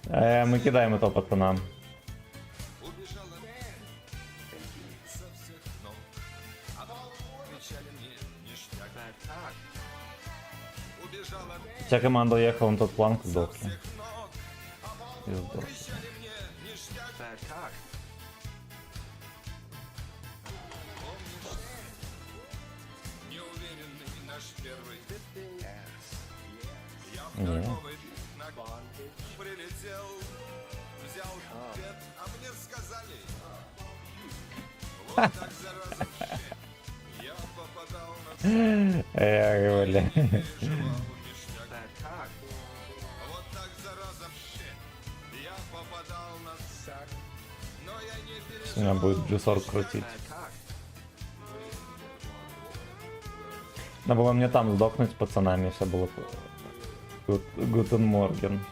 [SPEAKER 1] Мы кидаем это пацанам. Вся команда уехала на тот план, сдохли. И сдохли. Не. Эх, бля. У меня будет G40 крутить. Надо было мне там сдохнуть с пацанами, все было. Гутен Морген.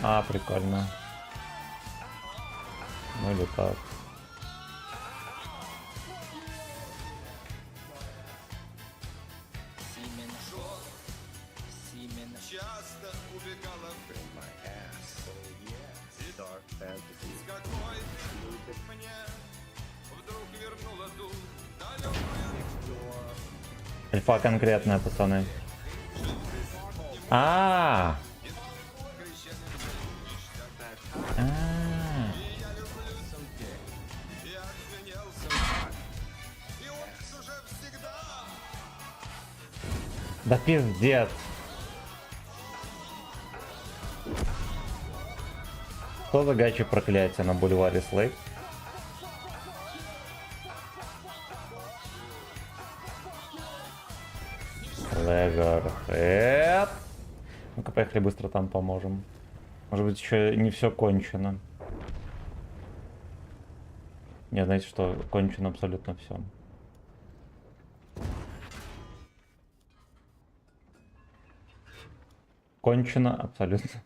[SPEAKER 1] А, прикольно. Ну или так. Альфа конкретная, пацаны. А. Да пиздец. Что за гачи проклятие на бульваре Слейк? Легархед. Ну-ка, поехали быстро там поможем. Может быть, еще не все кончено. Не, знаете что, кончено абсолютно все. Кончено абсолютно.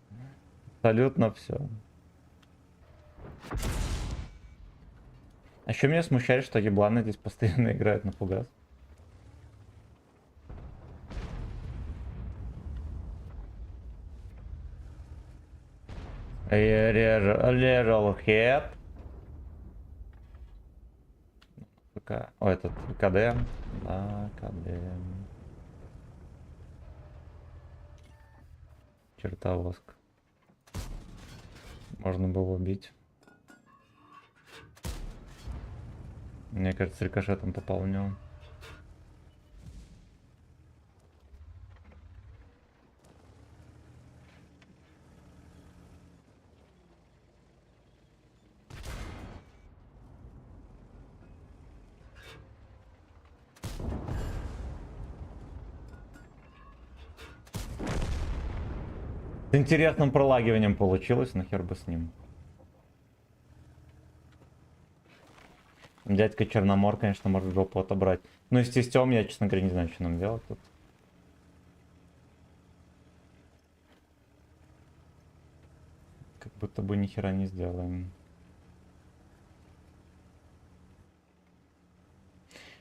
[SPEAKER 1] Абсолютно все. А еще меня смущает, что ебланы здесь постоянно играют на фугас. Лежал хед. О, этот КД. Да, КД. Чертовоск. Можно было убить. Мне кажется, рикошетом попал в него. С интересным пролагиванием получилось, нахер бы с ним. Дядька Черномор, конечно, может жопу отобрать. Ну и с тестем я, честно говоря, не знаю, что нам делать тут. Как будто бы ни хера не сделаем.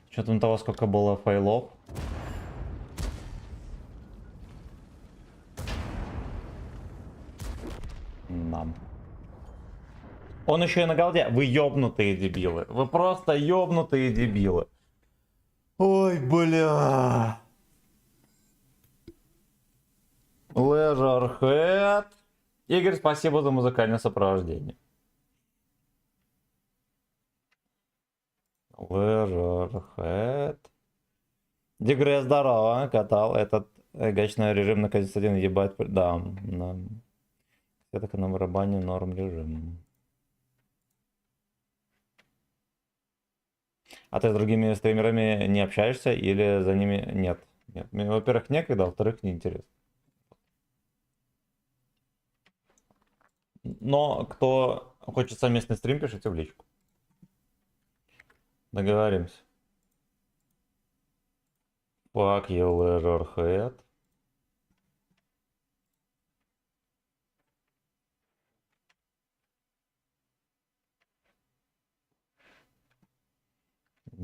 [SPEAKER 1] С учетом того, сколько было фейлов. Нам. Он еще и на голде. Вы ёбнутые дебилы. Вы просто ёбнутые дебилы. Ой, бля. Лежархед. Игорь, спасибо за музыкальное сопровождение. Лежархед. Дегре, здорово, катал. Этот гачный режим на КС-1 ебать. Да, да. Я так на барабане норм режим. А ты с другими стримерами не общаешься или за ними нет? Нет. Во-первых, некогда, во-вторых, неинтересно. Но кто хочет совместный стрим, пишите в личку. Договоримся. Fuck you, Leisurehead.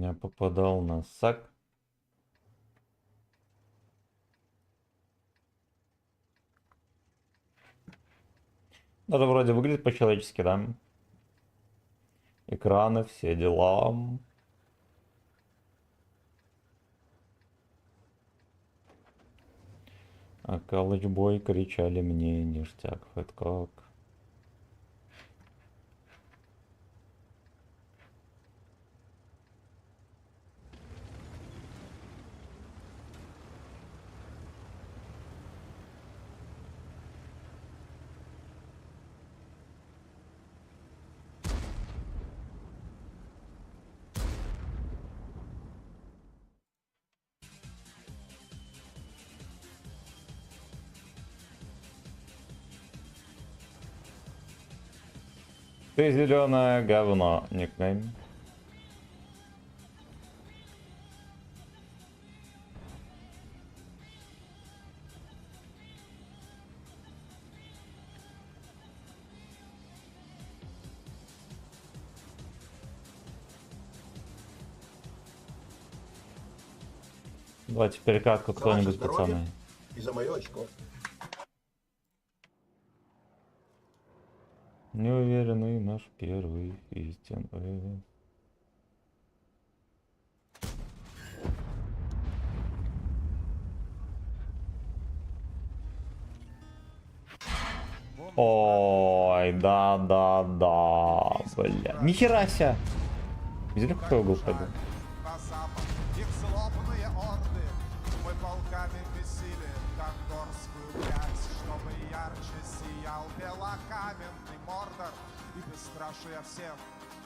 [SPEAKER 1] Я попадал на сак. Даже вроде выглядит по-человечески, да? Экраны, все дела. А Калычбой кричали мне ништяк, это как? Ты зеленое говно, никнейм. Давайте перекатку
[SPEAKER 2] За ваше
[SPEAKER 1] кто-нибудь,
[SPEAKER 2] здоровье
[SPEAKER 1] пацаны.
[SPEAKER 2] и за мое очко.
[SPEAKER 1] Неуверенный наш первый истин. Ой, да, бля. Нихера ся. Видели, какой угол ходил?
[SPEAKER 4] На запад их злобные орды мы полками месили Кондорскую грязь, чтобы ярче сиял белокаменный Мордор и бесстрашие всем,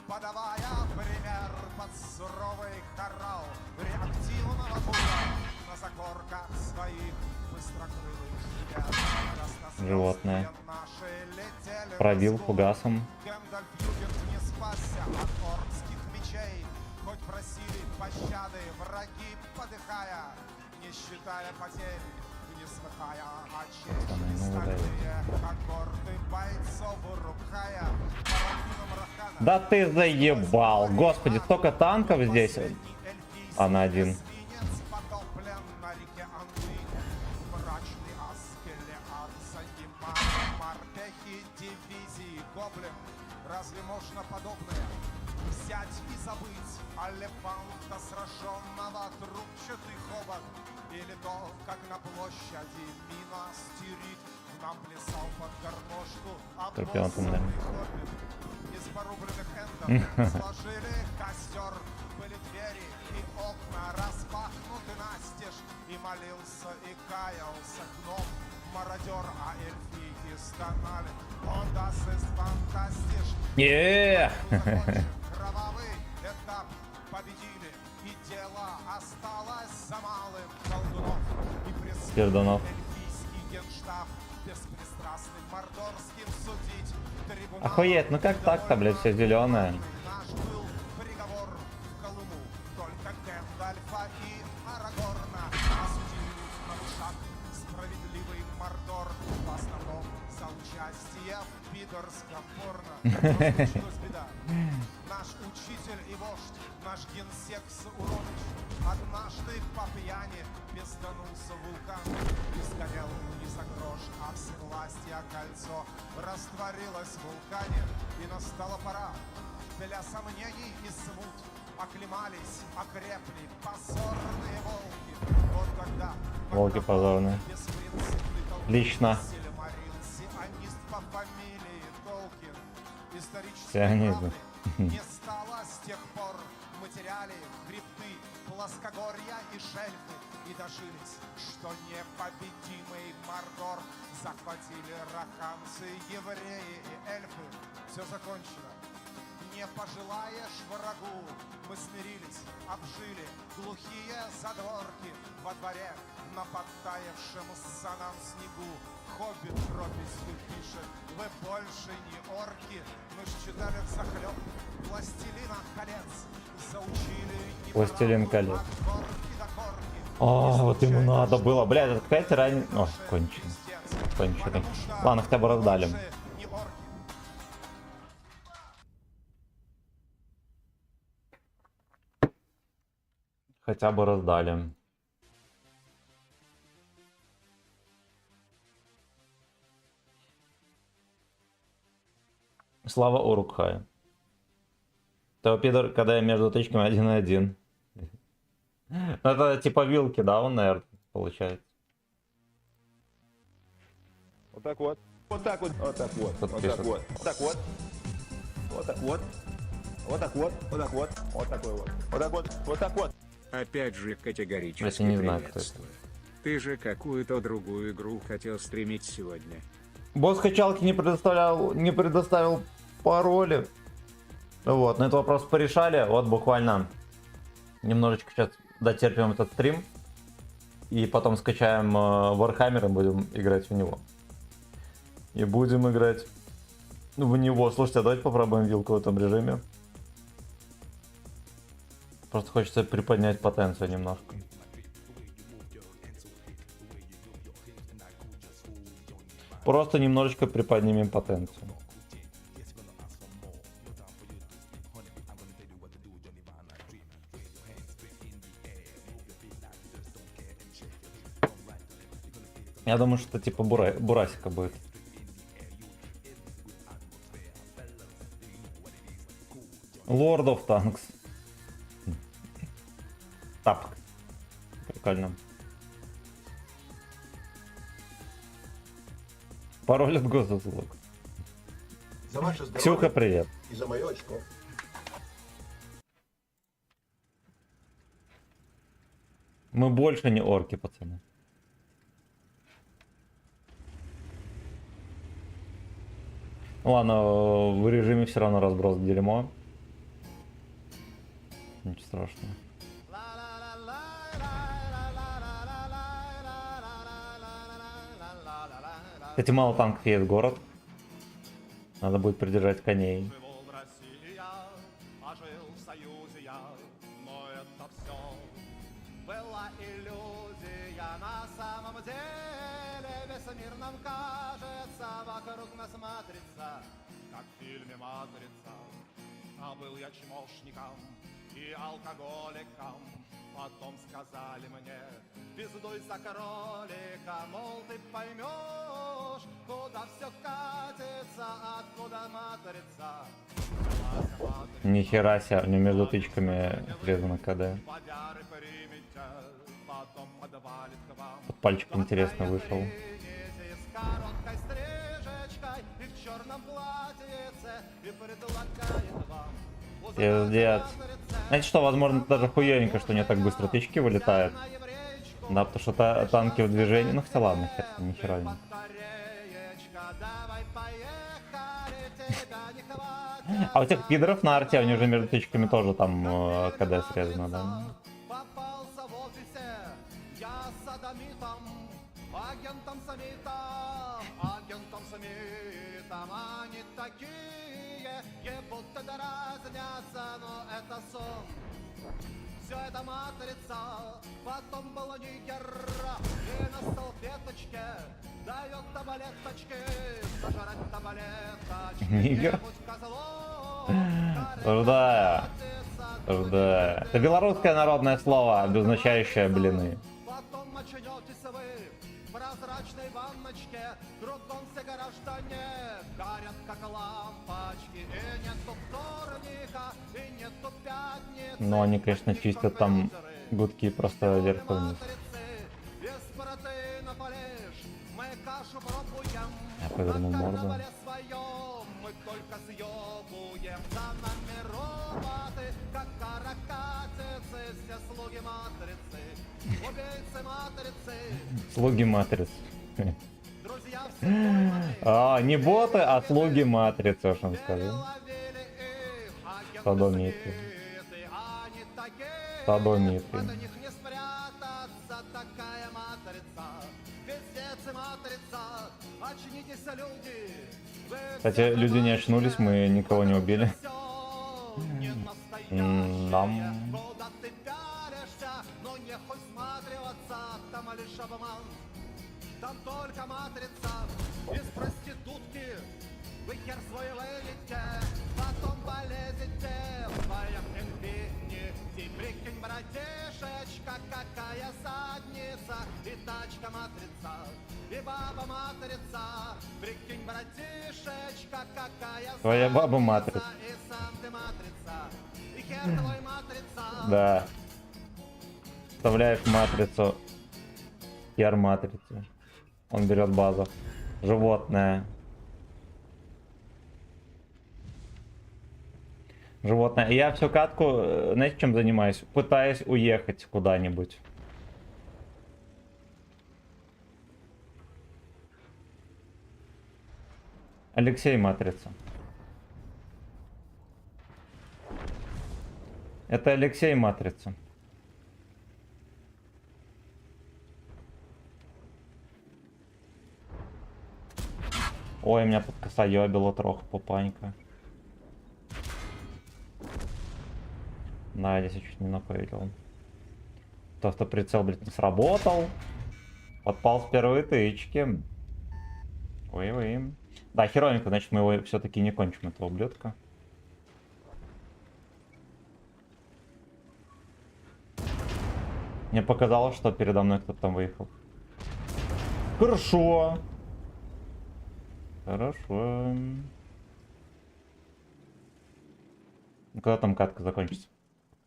[SPEAKER 4] подавая пример под суровый хорал реактивного бура на закорках своих быстрокрылых ребят.
[SPEAKER 1] Животное.
[SPEAKER 4] Наши летели
[SPEAKER 1] Пробил
[SPEAKER 4] на склон.
[SPEAKER 1] фугасом.
[SPEAKER 4] Гэндальф Югент не спасся от оркских мечей, хоть просили пощады враги, подыхая, не считая потерь, не слыхая о
[SPEAKER 1] Пацаны,
[SPEAKER 4] чести
[SPEAKER 1] ну вы
[SPEAKER 4] стальные когорты бойцов рукая по равнинам Рахана.
[SPEAKER 1] Да ты заебал. Господи, столько танков здесь.
[SPEAKER 4] Последний эльфийский
[SPEAKER 1] А на один.
[SPEAKER 4] эсминец потоплен на реке Англии. Мрачный Аскелеад занимает морпехи дивизии Гоблин. Разве можно подобное взять и забыть Алефанта, сраженного трубчатый хобот? Или то, как на площади Минас Тирит нам плясал под гармошку
[SPEAKER 1] Скорпион там, да.
[SPEAKER 4] обоссанный хоббит? Из порубленных эндов сложили костер, были двери и окна распахнуты настежь, и молился и каялся гном, мародер, а эльфийки стонали. Он даст из фантастиш. Кровавый этап победили, и дело осталось за малым. Колдунов и
[SPEAKER 1] Пердунов.
[SPEAKER 4] эльфийский генштаб беспристрастным мордорским судить. Трибунал
[SPEAKER 1] Охуеть, ну как так-то, блядь, все зеленое.
[SPEAKER 4] наш был приговор в Колыму. Только Гэндальфа и Арагорна осудили на ушах справедливый Мордор. В основном за участие в пидорском порно. Но случилась беда. Наш учитель и вождь, наш генсек Сауроныч, однажды по пьяни пизданулся в вулкан и сгорел не за грош, а всевластье кольцо растворилось в вулкане, и настала пора для сомнений и смут. Оклемались, окрепли позорные волки. Вот тогда
[SPEAKER 1] Волки позорные.
[SPEAKER 4] беспринципный толк
[SPEAKER 1] Лично.
[SPEAKER 4] Сильмарил, сионист по фамилии Толкин. Исторические
[SPEAKER 1] Сионизм.
[SPEAKER 4] правды не стало с тех пор. Мы теряли хребты, плоскогорья и шельфы, и дожились, что непобедимый Мордор захватили раханцы, евреи и эльфы. Все закончено. Не пожелаешь врагу, мы смирились, обжили глухие задворки во дворе на подтаявшем санам снегу. Хоббит прописью пишет: вы больше не орки. Мы считали взахлеб Властелина колец, заучили
[SPEAKER 1] Властелин колец.
[SPEAKER 4] от горки до горки.
[SPEAKER 1] О, вот ему надо было. Блядь, это какая тирань. О, конченый. Конченый. Ладно, хотя бы раздали.
[SPEAKER 4] Не орки.
[SPEAKER 1] хотя бы раздали. Слава Урукхай. То пидор, когда я между точками 1 и 1. Это типа вилки, да, он, наверное, получается.
[SPEAKER 5] Вот так вот. Вот так вот. Вот так вот.
[SPEAKER 1] Тут
[SPEAKER 5] Вот
[SPEAKER 1] пишет.
[SPEAKER 5] так вот. Вот так вот. Вот так вот. Вот так вот. Вот так вот. Вот такой вот. Вот так вот. Вот так вот.
[SPEAKER 6] Опять же категорически
[SPEAKER 1] Если не знаю, кто это.
[SPEAKER 6] приветствую. Ты же какую-то другую игру хотел стримить сегодня.
[SPEAKER 1] Босс качалки не предоставил пароли. Вот, на этот вопрос порешали. Вот буквально немножечко сейчас дотерпим этот стрим. И потом скачаем Warhammer и будем играть в него. И будем играть в него. Слушайте, а давайте попробуем вилку в этом режиме. Просто хочется приподнять потенцию немножко. Просто немножечко приподнимем потенцию. Я думаю, что типа бурасика будет. Lord of Tanks. Тапок. Прикольно. Пароль от госуслуг.
[SPEAKER 2] За ваше здоровье
[SPEAKER 1] Ксюха, привет.
[SPEAKER 2] и за мое очко.
[SPEAKER 1] Мы больше не орки, пацаны. Ладно, в режиме все равно разброс дерьмо. Ничего страшного. Кстати, мало танков едет в город. Надо будет придержать коней.
[SPEAKER 4] Живу в России я, а жил в Союзе я, но это все была иллюзия. На самом деле весь мир нам кажется, вокруг нас матрица, как в фильме «Матрица». А был я чмошником и алкоголиком, потом сказали мне: пиздуй за кролика, мол, ты поймешь, куда все катится, откуда матрица.
[SPEAKER 1] Нихера себе, у него между тычками отрезано КД.
[SPEAKER 4] Водяры примите, потом подвалит к вам.
[SPEAKER 1] Вот пальчик интересно вышел.
[SPEAKER 4] С короткой стрижечкой и в черном платьице, и предлагает вам.
[SPEAKER 1] Пиздец. Знаете что, возможно, это даже хуёненько, что у него так быстро тычки вылетают. Да, потому что танки в движении. Ну хотя ладно, хер, нихера не. А у тех пидоров на арте, у них же между тычками тоже там КД срезано, да?
[SPEAKER 4] Попался в офисе, я садомитом, агентом самитом, они такие, будто дразнятся, но это сон. Все это матрица, потом была нигера, и на салфеточке дает таблеточки, сожрать таблеточки.
[SPEAKER 1] Нигер? Да. Это белорусское народное слово, обозначающее блины.
[SPEAKER 4] Потом очнетесь вы в прозрачной ванночке, кругом все граждане горят как лампочки, и нету вторника, и нету пятницы.
[SPEAKER 1] Но они, конечно, чистят там гудки просто вверх и вниз.
[SPEAKER 4] Без протеина полежь, мы кашу пробуем.
[SPEAKER 1] Я повернул
[SPEAKER 4] На
[SPEAKER 1] морду.
[SPEAKER 4] карнавале своем мы только съебуем. За нами роботы, как каракатицы, все слуги матрицы, убийцы матрицы,
[SPEAKER 1] Слуги матриц.
[SPEAKER 4] друзья все пойманы.
[SPEAKER 1] Не боты, а слуги матрицы, что он сказал.
[SPEAKER 4] Переловили их, агенты
[SPEAKER 1] Садомиты.
[SPEAKER 4] скрыты, они такие,
[SPEAKER 1] Садомиты.
[SPEAKER 4] от них не спрятаться, такая матрица, пиздец и матрица, очнитесь, люди. Вы
[SPEAKER 1] Кстати,
[SPEAKER 4] все
[SPEAKER 1] люди не очнулись, мы никого не убили.
[SPEAKER 4] всё не настоящее.
[SPEAKER 1] Нам.
[SPEAKER 4] Куда ты пялишься, но не хоть всматриваться, там лишь обман. Там только матрица из проститутки. Вы хер свой вылете, потом полезете в своем инфинити. Прикинь, братиш, братишечка, какая задница, и тачка матрица, и баба матрица. Прикинь, братишечка, какая
[SPEAKER 1] Твоя баба
[SPEAKER 4] задница,
[SPEAKER 1] матрица.
[SPEAKER 4] и сам ты матрица, и хер твой матрица.
[SPEAKER 1] Да. Вставляешь матрицу. Яр матрицы. Он берет базу. Животное. Животное. Я всю катку, знаете, чем занимаюсь? Пытаюсь уехать куда-нибудь. Алексей матрица. Это Алексей матрица. Ой, меня подкосоебило трохи пупанька. Да, здесь я чуть не напылил. То, что прицел, блядь, не сработал. Подпал с первой тычки. Ой-ой. Да, херовенько, значит, мы его все-таки не кончим, этого ублюдка. Мне показалось, что передо мной кто-то там выехал. Хорошо. Хорошо. Ну, когда там катка закончится?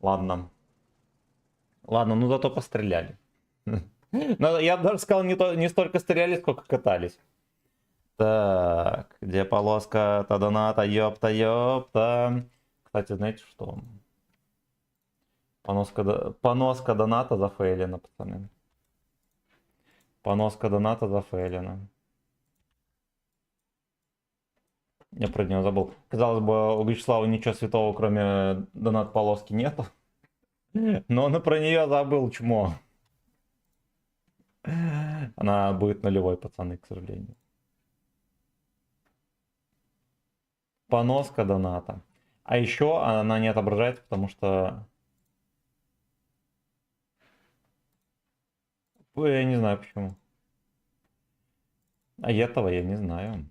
[SPEAKER 1] Ладно. Ладно, ну зато постреляли. Но я бы даже сказал, не столько стреляли, сколько катались. Так, где полоска-то доната, ёпта. Кстати, знаете что? Поноска доната зафейлена, пацаны. Поноска доната зафейлена. Я про него забыл. Казалось бы, у Вячеслава ничего святого, кроме донат полоски, нету. Но он и про нее забыл, чмо. Она будет нулевой, пацаны, к сожалению. Поноска доната. А еще она не отображается, потому что... Я не знаю почему. А этого я не знаю.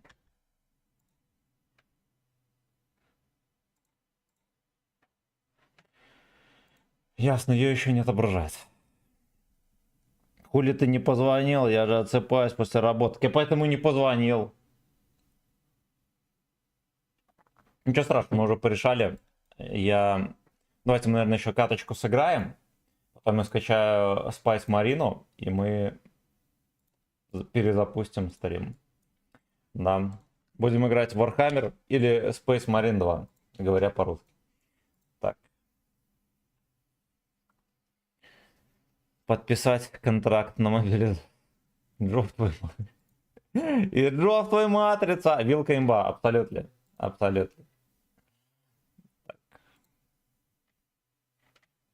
[SPEAKER 1] Ясно, ее еще не отображается. Хули ты не позвонил? Я же отсыпаюсь после работы. Я поэтому не позвонил. Ничего страшного, мы уже порешали. Давайте мы, наверное, еще каточку сыграем. Потом я скачаю Spice Marine, и мы перезапустим стрим. Да. Будем играть в Warhammer или Space Marine 2, говоря по-русски. Так. Подписать контракт на мобилизацию. Джоф твой матрица. И Джоф твой матрица. Вилка имба. Абсолютно. Абсолютно.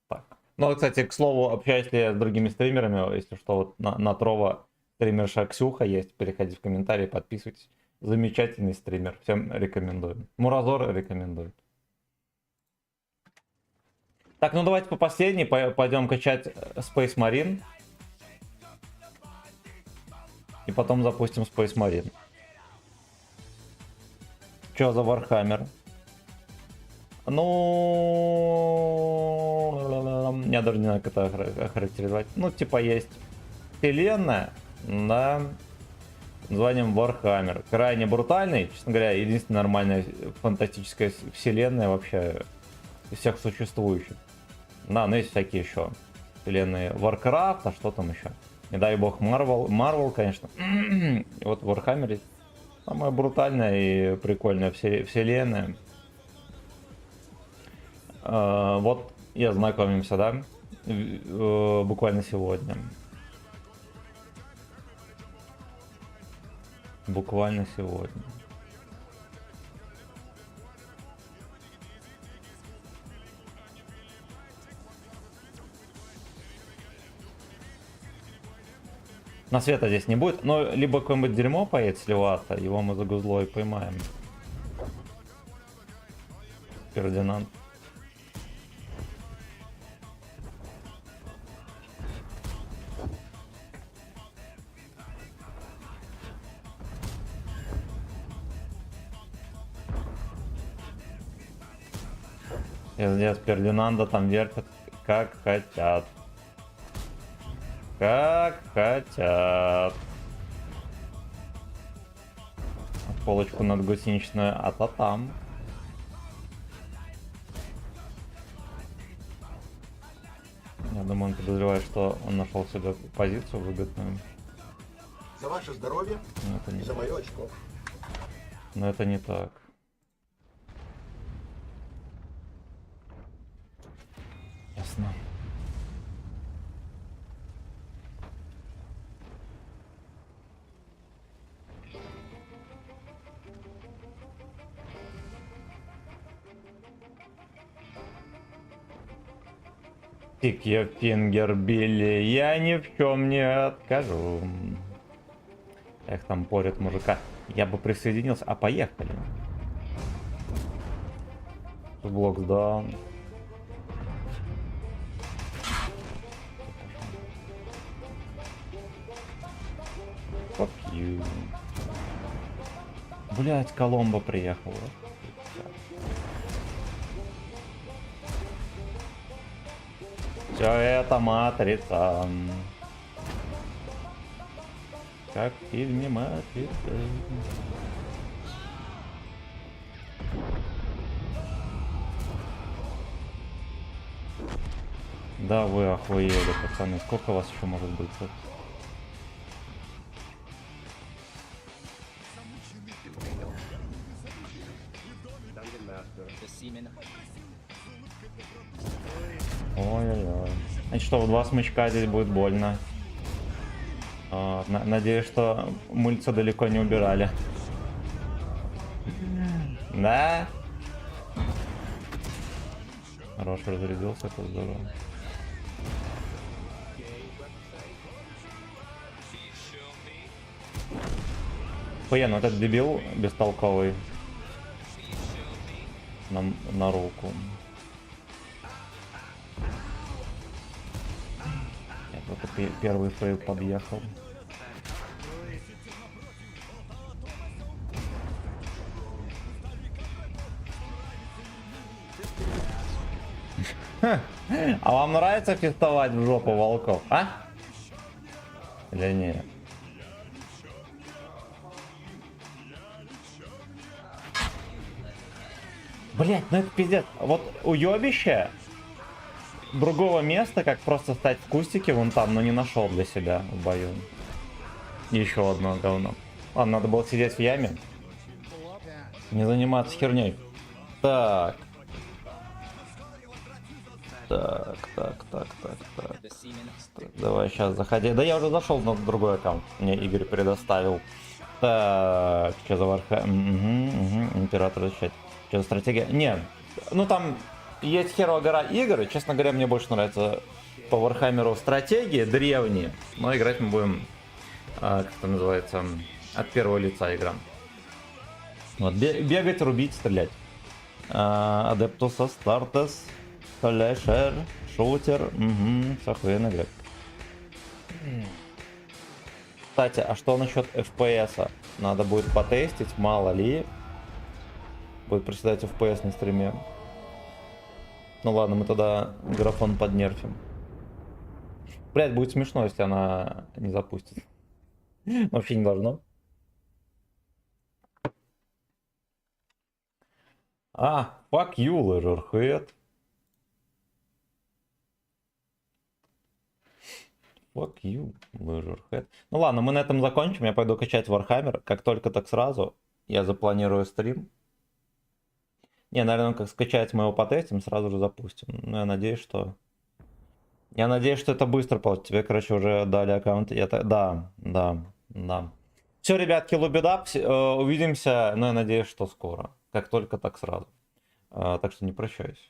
[SPEAKER 1] Так. Ну, кстати, к слову, общаюсь ли я с другими стримерами, если что, вот на Трова стримерша Ксюха есть. Переходите в комментарии, подписывайтесь. Замечательный стример. Всем рекомендую. Муразор рекомендует. Так, ну давайте по последней пойдем качать Space Marine. И потом запустим Space Marine. Чё за Warhammer? Ну... Я даже не знаю, как это охарактеризовать. Ну, типа есть вселенная, да, названием Warhammer. Крайне брутальный, честно говоря, единственная нормальная фантастическая вселенная вообще из всех существующих. Да, но есть всякие еще вселенные Warcraft, а что там еще? Не дай бог Marvel, конечно. И вот в Warhammer самая брутальная и прикольная вселенная. Вот и ознакомимся, да, буквально сегодня. Буквально сегодня. На света здесь не будет, но либо какое-нибудь дерьмо поедет сливаться, его мы за гузлой поймаем. Фердинанд. Пиздец, Фердинанда там вертят как хотят. Как хотят. Полочку над гусеничную, а то там. Я думаю, он подозревает, что он нашел себе позицию выгодную.
[SPEAKER 2] За ваше здоровье
[SPEAKER 1] Но это
[SPEAKER 2] и
[SPEAKER 1] не,
[SPEAKER 2] за мое очко.
[SPEAKER 1] но это не так. Ясно. Я фингер Билли, я ни в чем не откажу. Эх, там порят мужика. Я бы присоединился. А поехали. Блок даун. Fuck you. Блять, Коломбо приехала. Все это матрица. Как в фильме «Матрица». Да вы охуели, пацаны. Сколько вас еще может быть тут? Ой-ой-ой. Значит, что, в 2 смычка здесь будет больно. Надеюсь, что мыльца далеко не убирали. Да? Хорош разрядился, это здорово. Охуенно, этот дебил бестолковый. На руку. Я только первый фейл подъехал. А вам нравится фестовать в жопу волков, а? Или нет? Блять, ну это пиздец. Вот уебище другого места, как просто стать в кустике вон там, но не нашел для себя в бою. Еще одно говно. Ладно, надо было сидеть в яме. Не заниматься херней. Так. Так. Давай сейчас заходи. Да я уже зашел на другой аккаунт. Мне Игорь предоставил. Так, что за варха? Император защищать. Что за стратегия? Нет. Ну там есть херово гора игр. Честно говоря, мне больше нравится по Вархаммеру стратегии древние. Но играть мы будем, как это называется, от первого лица игра. Вот, бегать, рубить, стрелять. Адептус Астартес. Флешер, шутер, все охуенно играть. Кстати, а что насчет FPS? Надо будет потестить, мало ли. Будет приседать FPS на стриме. Ну ладно, мы тогда графон поднерфим. Блять, будет смешно, если она не запустит. Вообще не должно. Fuck you, Leisurehead. Fuck you, Leisurehead. Ну ладно, мы на этом закончим. Я пойду качать Warhammer. Как только, так сразу. Я запланирую стрим. Не, наверное, как скачать мы его потестим, сразу же запустим. Ну, я надеюсь, что... Я надеюсь, что это быстро получится. Тебе, короче, уже дали аккаунт. Да. Все, ребятки, лубидап. Увидимся, но я надеюсь, что скоро. Как только, так сразу. Так что не прощаюсь.